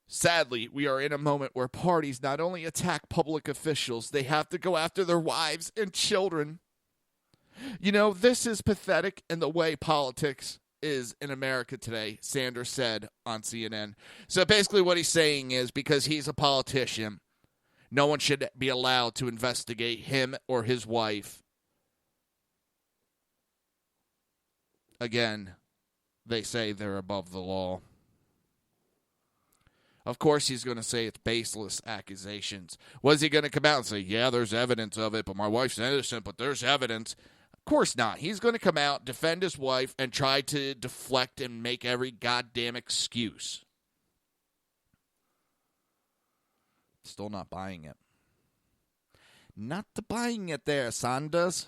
Sadly, we are in a moment where parties not only attack public officials, they have to go after their wives and children. This is pathetic in the way politics is in America today, Sanders said on CNN. So basically what he's saying is because he's a politician, no one should be allowed to investigate him or his wife. Again, they say they're above the law. Of course, he's going to say it's baseless accusations. Was he going to come out and say, yeah, there's evidence of it, but my wife's innocent, but there's evidence? Of course not. He's going to come out, defend his wife, and try to deflect and make every goddamn excuse. Still not buying it. Not buying it there, Sanders.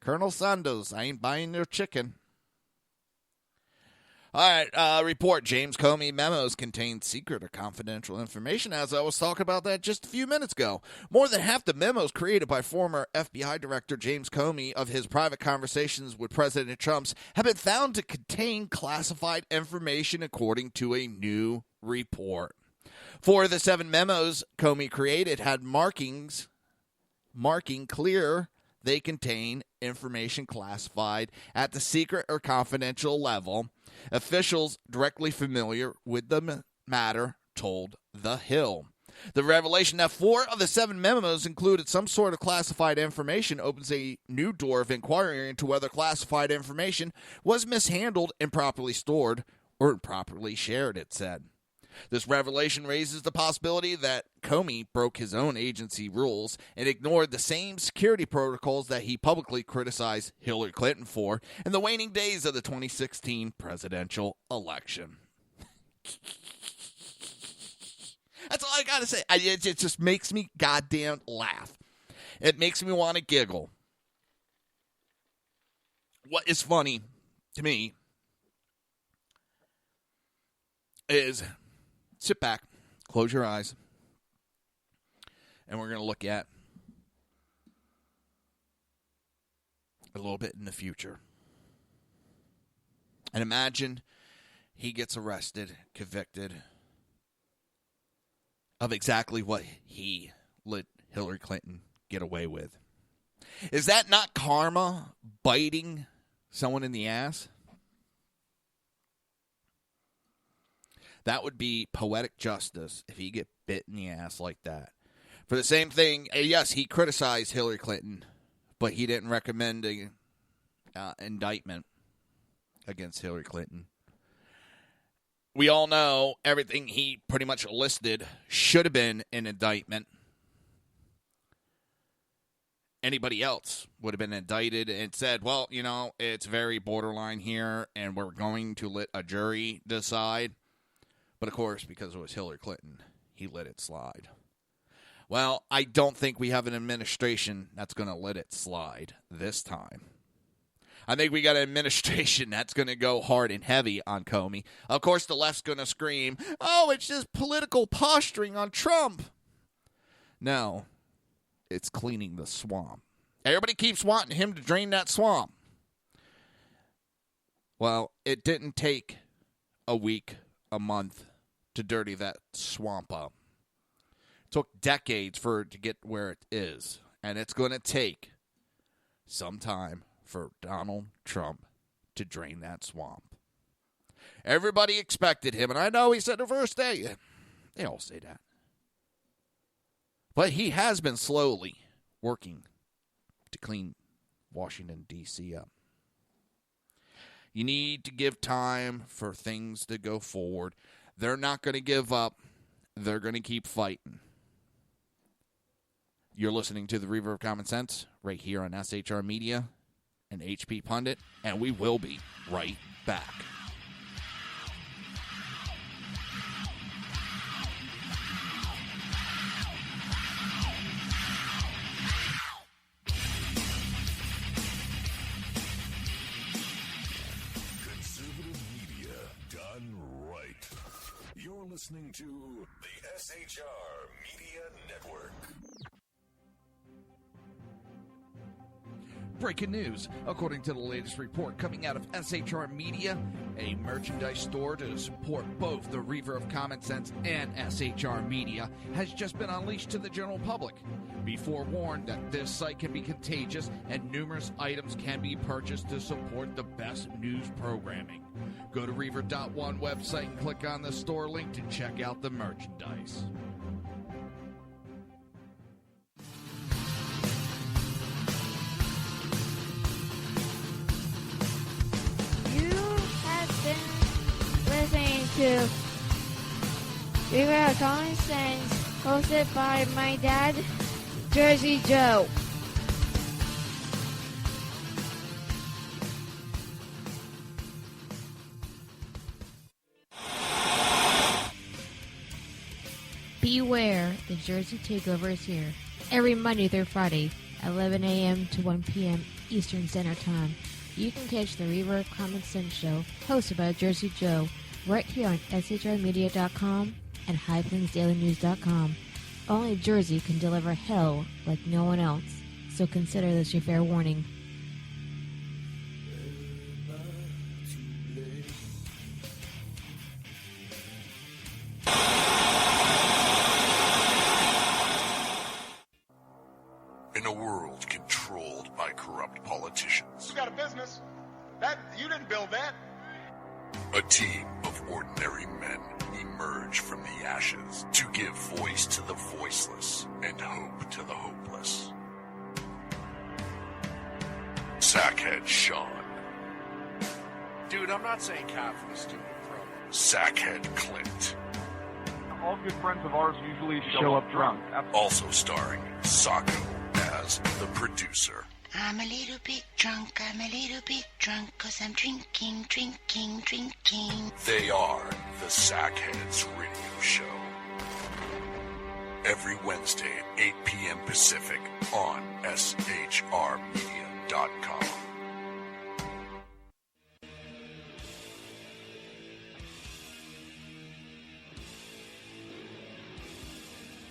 Colonel Sanders, I ain't buying your chicken. All right, report. James Comey memos contain secret or confidential information, as I was talking about that just a few minutes ago. More than half the memos created by former FBI Director James Comey of his private conversations with President Trump have been found to contain classified information, according to a new report. 4 of the 7 memos Comey created had marking clear they contain information classified at the secret or confidential level. Officials directly familiar with the matter told The Hill. The revelation that 4 of the 7 memos included some sort of classified information opens a new door of inquiry into whether classified information was mishandled, improperly stored, or improperly shared, it said. This revelation raises the possibility that Comey broke his own agency rules and ignored the same security protocols that he publicly criticized Hillary Clinton for in the waning days of the 2016 presidential election. That's all I got to say. It just makes me goddamn laugh. It makes me want to giggle. What is funny to me is... sit back, close your eyes, and we're going to look at a little bit in the future. And imagine he gets arrested, convicted of exactly what he let Hillary Clinton get away with. Is that not karma biting someone in the ass? That would be poetic justice if he get bit in the ass like that. For the same thing, yes, he criticized Hillary Clinton, but he didn't recommend an indictment against Hillary Clinton. We all know everything he pretty much listed should have been an indictment. Anybody else would have been indicted and said, well, it's very borderline here, and we're going to let a jury decide. But, of course, because it was Hillary Clinton, he let it slide. Well, I don't think we have an administration that's going to let it slide this time. I think we got an administration that's going to go hard and heavy on Comey. Of course, the left's going to scream, oh, it's just political posturing on Trump. No, it's cleaning the swamp. Everybody keeps wanting him to drain that swamp. Well, it didn't take a week, a month to dirty that swamp up. It took decades for it to get where it is, and it's going to take some time for Donald Trump to drain that swamp. Everybody expected him, and I know he said the first day. They all say that. But he has been slowly working to clean Washington, D.C. up. You need to give time for things to go forward. They're not going to give up. They're going to keep fighting. You're listening to the Reaver of Common Sense right here on SHR Media and HP Pundit, and we will be right back. Conservative media done right. You're listening to the SHR Media Network. Breaking news. According to the latest report coming out of SHR Media, a merchandise store to support both the Reaver of Common Sense and SHR Media has just been unleashed to the general public. Be forewarned that this site can be contagious and numerous items can be purchased to support the best news programming. Go to Reaver.one website and click on the store link to check out the merchandise. Listening to Reaver of Common Sense, hosted by my dad, Jersey Joe. Beware, the Jersey Takeover is here. Every Monday through Friday, 11 a.m. to 1 p.m. Eastern Standard Time. You can catch the Reaver of Common Sense show, hosted by Jersey Joe, right here on shrmedia.com and highplainsdailynews.com. Only Jersey can deliver hell like no one else, so consider this your fair warning. In a world controlled by corrupt politicians, You got a business. That you didn't build that. a team of ordinary men emerge from the ashes to give voice to the voiceless and hope to the hopeless. Sackhead Sean, Dude, I'm not saying Catholic, stupid bro. Sackhead Clint, All good friends of ours usually show up drunk. also starring Sacco as the producer. I'm a little bit drunk, cause I'm drinking. They are the Sackheads Radio Show. Every Wednesday at 8 p.m. Pacific on shrmedia.com.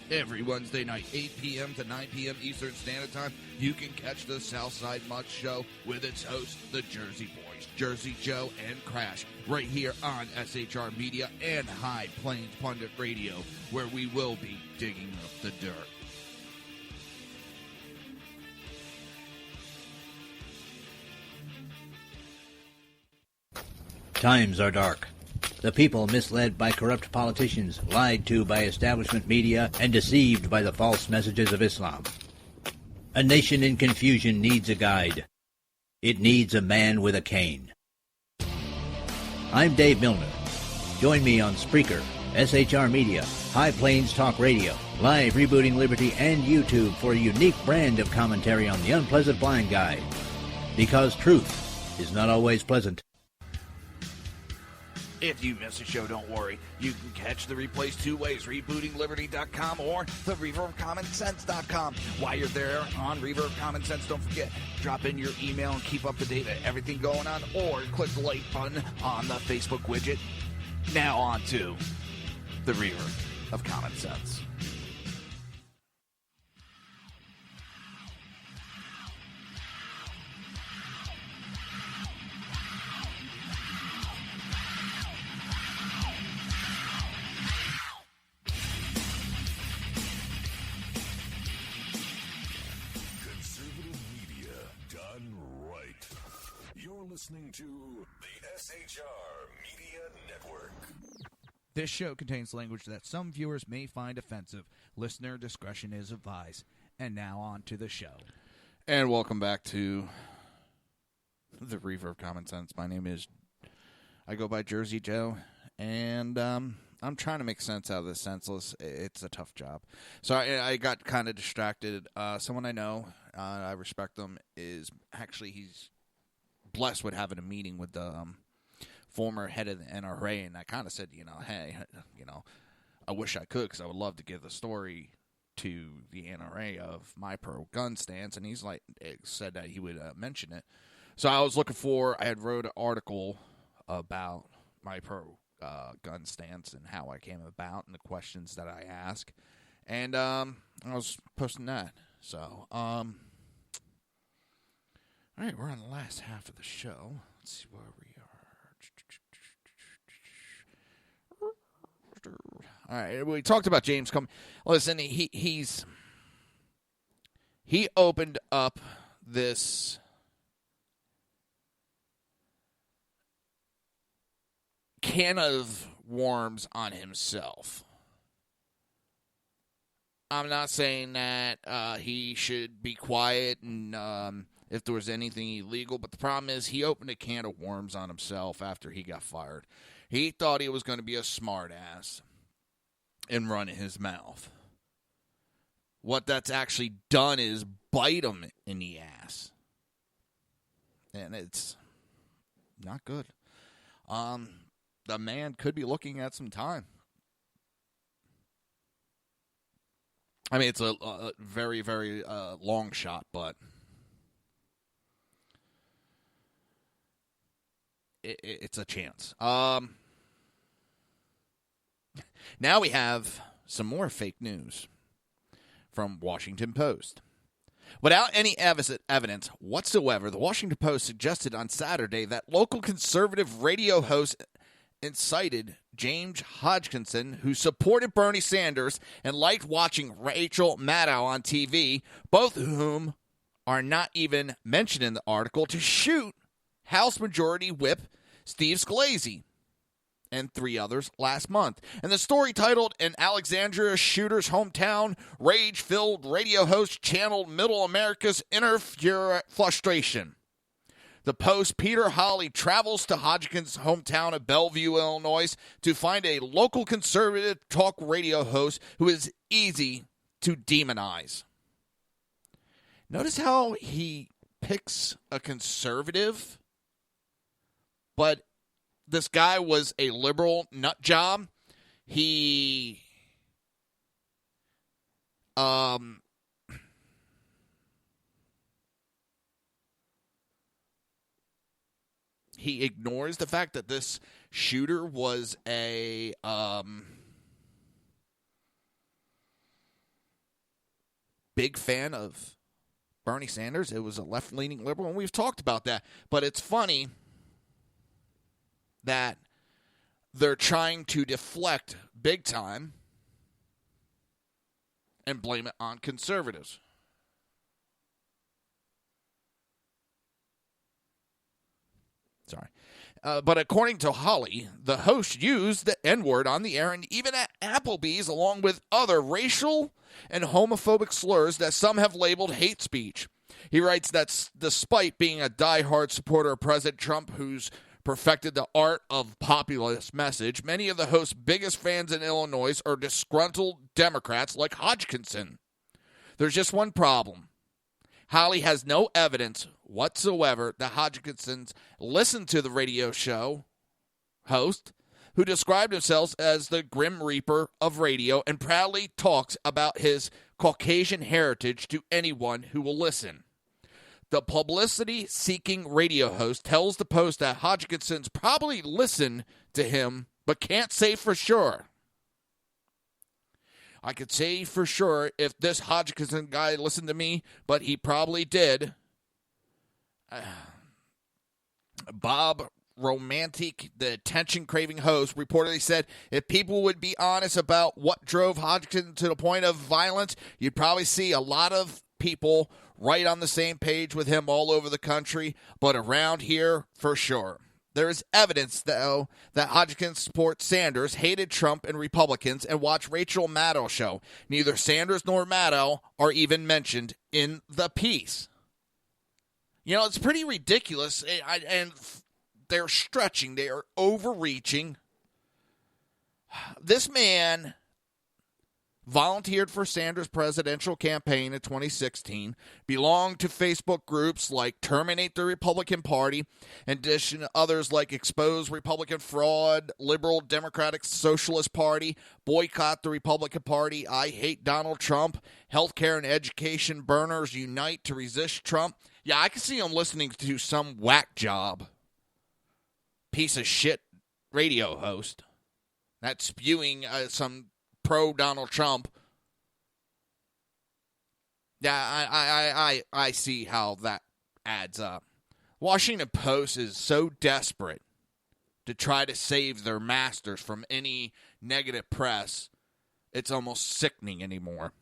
Every Wednesday night, 8 p.m. to 9 p.m. Eastern Standard Time, you can catch the Southside Much Show with its hosts, the Jersey Boys, Jersey Joe and Crash, right here on SHR Media and High Plains Pundit Radio, where we will be digging up the dirt. Times are dark. The people misled by corrupt politicians, lied to by establishment media, and deceived by the false messages of Islam. A nation in confusion needs a guide. It needs a man with a cane. I'm Dave Milner. Join me on Spreaker, SHR Media, High Plains Talk Radio, Live Rebooting Liberty, and YouTube for a unique brand of commentary on the unpleasant blind guide. Because truth is not always pleasant. If you miss a show, don't worry. You can catch the replays two ways, rebootingliberty.com or the reaverofcommonsense.com. While you're there on Reaver of Common Sense, don't forget, drop in your email and keep up to date with everything going on, or click the like button on the Facebook widget. Now on to the Reaver of Common Sense. Listening to the SHR Media Network. This show contains language that some viewers may find offensive. Listener discretion is advised. And now on to the show. And welcome back to the Reaver of Common Sense. I go by Jersey Joe, and I'm trying to make sense out of this senseless. It's a tough job. So I got kind of distracted. Someone I know, I respect them, he's blessed with having a meeting with the former head of the NRA, and I kind of said, hey, I wish I could, because I would love to give the story to the NRA of my pro-gun stance, and he's said that he would mention it. So I was looking I had wrote an article about my pro-gun stance and how I came about and the questions that I ask, and I was posting that. So, all right, we're on the last half of the show. Let's see where we are. All right, we talked about James Comey. Listen, he opened up this can of worms on himself. I'm not saying that he should be quiet and if there was anything illegal, but the problem is he opened a can of worms on himself after he got fired. He thought he was going to be a smartass and run his mouth. What that's actually done is bite him in the ass. And it's not good. The man could be looking at some time. I mean, it's a very, very long shot, but it's a chance. Now we have some more fake news from Washington Post. Without any evidence whatsoever, the Washington Post suggested on Saturday that local conservative radio host incited James Hodgkinson, who supported Bernie Sanders and liked watching Rachel Maddow on TV, both of whom are not even mentioned in the article, to shoot House Majority Whip Steve Scalise and 3 others last month. And the story titled, "An Alexandria Shooter's Hometown Rage-Filled Radio Host Channeled Middle America's Inner Frustration." The Post, Peter Hawley travels to Hodgkinson's hometown of Bellevue, Illinois, to find a local conservative talk radio host who is easy to demonize. Notice how he picks a conservative, but this guy was a liberal nut job. He ignores the fact that this shooter was a big fan of Bernie Sanders. It was a left-leaning liberal, and we've talked about that. But it's funny that they're trying to deflect big time and blame it on conservatives. Sorry. But according to Holly, the host used the N-word on the air and even at Applebee's, along with other racial and homophobic slurs that some have labeled hate speech. He writes that despite being a diehard supporter of President Trump, who's perfected the art of populist message, many of the host's biggest fans in Illinois are disgruntled Democrats like Hodgkinson. There's just one problem. Holly has no evidence whatsoever that Hodgkinson's listened to the radio show host, who described himself as the Grim Reaper of radio and proudly talks about his Caucasian heritage to anyone who will listen. The publicity-seeking radio host tells the Post that Hodgkinson's probably listened to him, but can't say for sure. I could say for sure if this Hodgkinson guy listened to me, but he probably did. Bob Romantic, the attention-craving host, reportedly said, if people would be honest about what drove Hodgkinson to the point of violence, you'd probably see a lot of people right on the same page with him all over the country, but around here, for sure. There is evidence, though, that Hodgkins supports Sanders, hated Trump and Republicans, and watched Rachel Maddow show. Neither Sanders nor Maddow are even mentioned in the piece. You know, it's pretty ridiculous, and they're stretching. They are overreaching. This man volunteered for Sanders' presidential campaign in 2016, belonged to Facebook groups like Terminate the Republican Party, in addition to others like Expose Republican Fraud, Liberal Democratic Socialist Party, Boycott the Republican Party, I Hate Donald Trump, Healthcare and Education Burners Unite to Resist Trump. Yeah, I can see him listening to some whack job piece of shit radio host that's spewing some pro-Donald Trump. Yeah, I see how that adds up. Washington Post is so desperate to try to save their masters from any negative press, it's almost sickening anymore.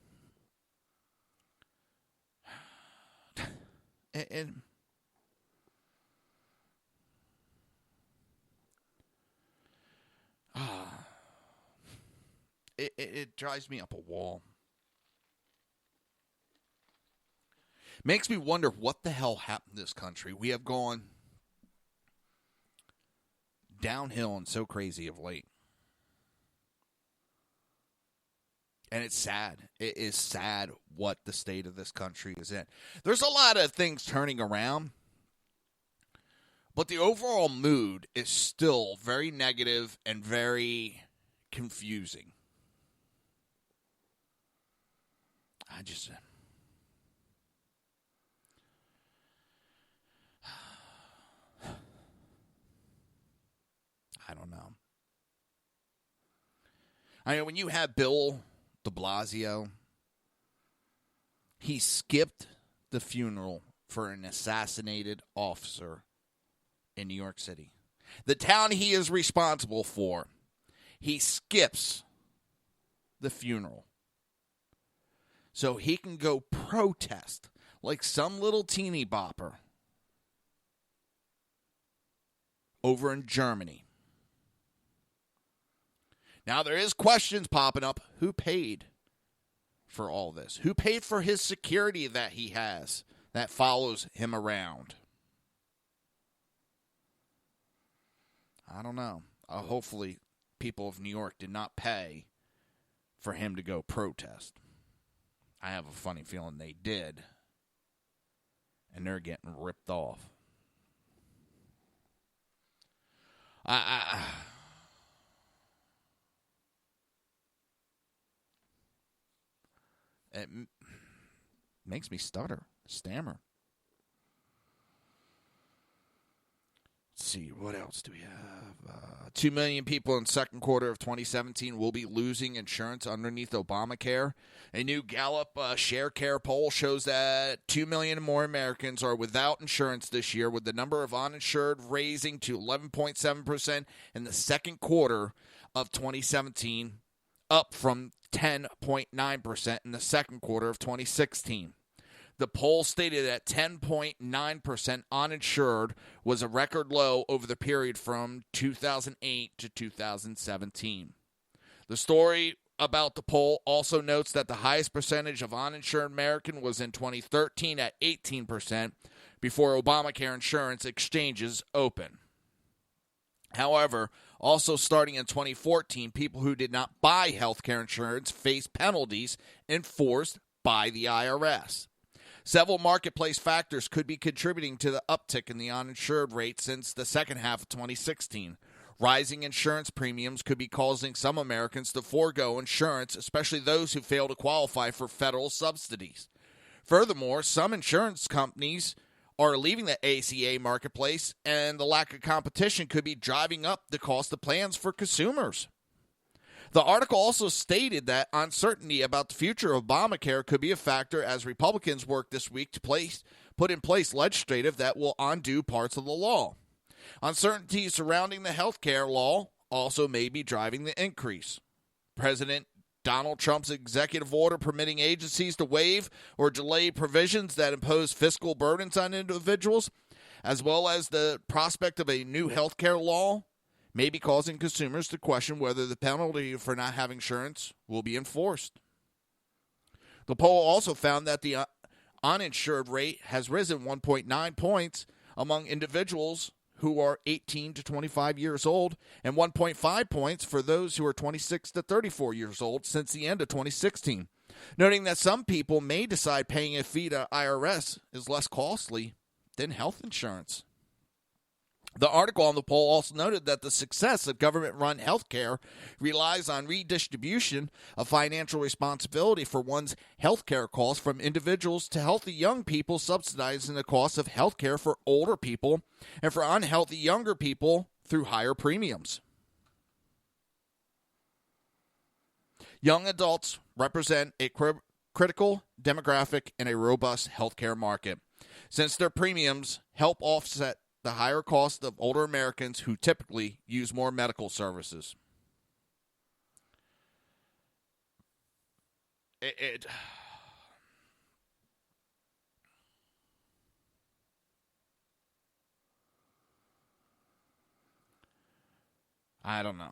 It drives me up a wall. Makes me wonder what the hell happened to this country. We have gone downhill and so crazy of late. And it's sad. It is sad what the state of this country is in. There's a lot of things turning around, but the overall mood is still very negative and very confusing. I don't know. I mean, when you have Bill de Blasio, he skipped the funeral for an assassinated officer in New York City. The town he is responsible for, he skips the funeral so he can go protest like some little teeny bopper over in Germany. Now, there is questions popping up. Who paid for all this? Who paid for his security that he has that follows him around? I don't know. Hopefully, people of New York did not pay for him to go protest. I have a funny feeling they did. And they're getting ripped off. It makes me stammer. Let's see, what else do we have? 2 million people in the second quarter of 2017 will be losing insurance underneath Obamacare. A new Gallup ShareCare poll shows that 2 million more Americans are without insurance this year, with the number of uninsured raising to 11.7% in the second quarter of 2017, up from 10.9% in the second quarter of 2016. The poll stated that 10.9% uninsured was a record low over the period from 2008 to 2017. The story about the poll also notes that the highest percentage of uninsured American was in 2013 at 18% before Obamacare insurance exchanges opened. However, also starting in 2014, people who did not buy health care insurance faced penalties enforced by the IRS. Several marketplace factors could be contributing to the uptick in the uninsured rate since the second half of 2016. Rising insurance premiums could be causing some Americans to forego insurance, especially those who fail to qualify for federal subsidies. Furthermore, some insurance companies are leaving the ACA marketplace, and the lack of competition could be driving up the cost of plans for consumers. The article also stated that uncertainty about the future of Obamacare could be a factor as Republicans work this week to put in place legislation that will undo parts of the law. Uncertainty surrounding the health care law also may be driving the increase. President Donald Trump's executive order permitting agencies to waive or delay provisions that impose fiscal burdens on individuals, as well as the prospect of a new health care law, may be causing consumers to question whether the penalty for not having insurance will be enforced. The poll also found that the uninsured rate has risen 1.9 points among individuals who are 18 to 25 years old and 1.5 points for those who are 26 to 34 years old since the end of 2016, noting that some people may decide paying a fee to IRS is less costly than health insurance. The article on the poll also noted that the success of government-run health care relies on redistribution of financial responsibility for one's health care costs from individuals to healthy young people, subsidizing the cost of health care for older people and for unhealthy younger people through higher premiums. Young adults represent a critical demographic in a robust health care market, since their premiums help offset the higher cost of older Americans who typically use more medical services. I don't know.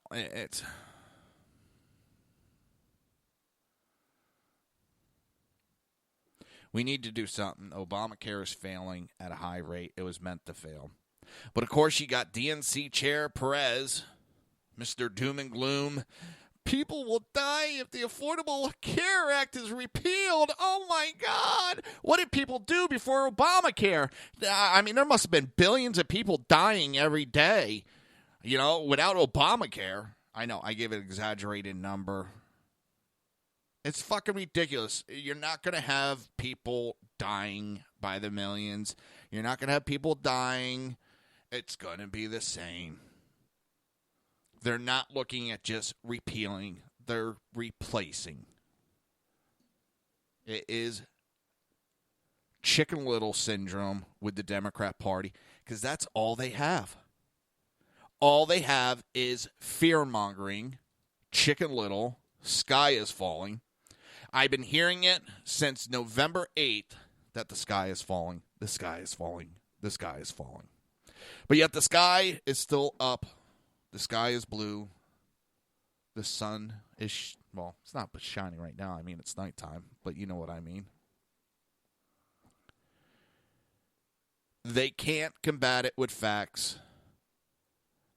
We need to do something. Obamacare is failing at a high rate. It was meant to fail. But, of course, you got DNC Chair Perez, Mr. Doom and Gloom. People will die if the Affordable Care Act is repealed. Oh, my God. What did people do before Obamacare? I mean, there must have been billions of people dying every day, you know, without Obamacare. I know, I gave an exaggerated number. It's fucking ridiculous. You're not going to have people dying by the millions. You're not going to have people dying. It's going to be the same. They're not looking at just repealing. They're replacing. It is Chicken Little syndrome with the Democrat Party because that's all they have. All they have is fear-mongering, Chicken Little, sky is falling. I've been hearing it since November 8th that the sky is falling. The sky is falling. The sky is falling. But yet the sky is still up. The sky is blue. The sun is, well, it's not shining right now. I mean, it's nighttime, but you know what I mean. They can't combat it with facts.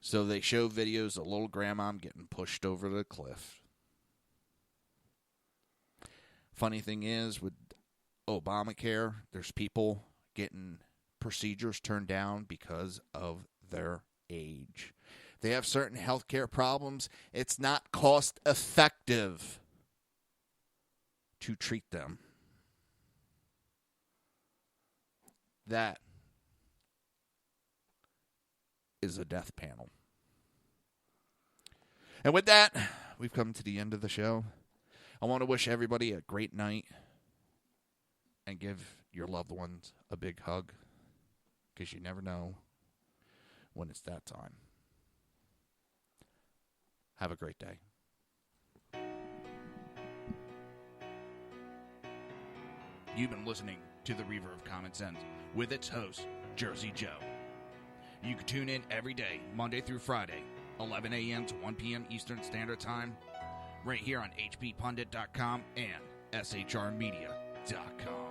So they show videos of little grandma getting pushed over the cliff. Funny thing is, with Obamacare, there's people getting procedures turned down because of their age. They have certain health care problems. It's not cost effective to treat them. That is a death panel. And with that, we've come to the end of the show. I want to wish everybody a great night and give your loved ones a big hug, because you never know when it's that time. Have a great day. You've been listening to the Reaver of Common Sense with its host, Jersey Joe. You can tune in every day, Monday through Friday, 11 a.m. to 1 p.m. Eastern Standard Time, right here on hppundit.com and shrmedia.com.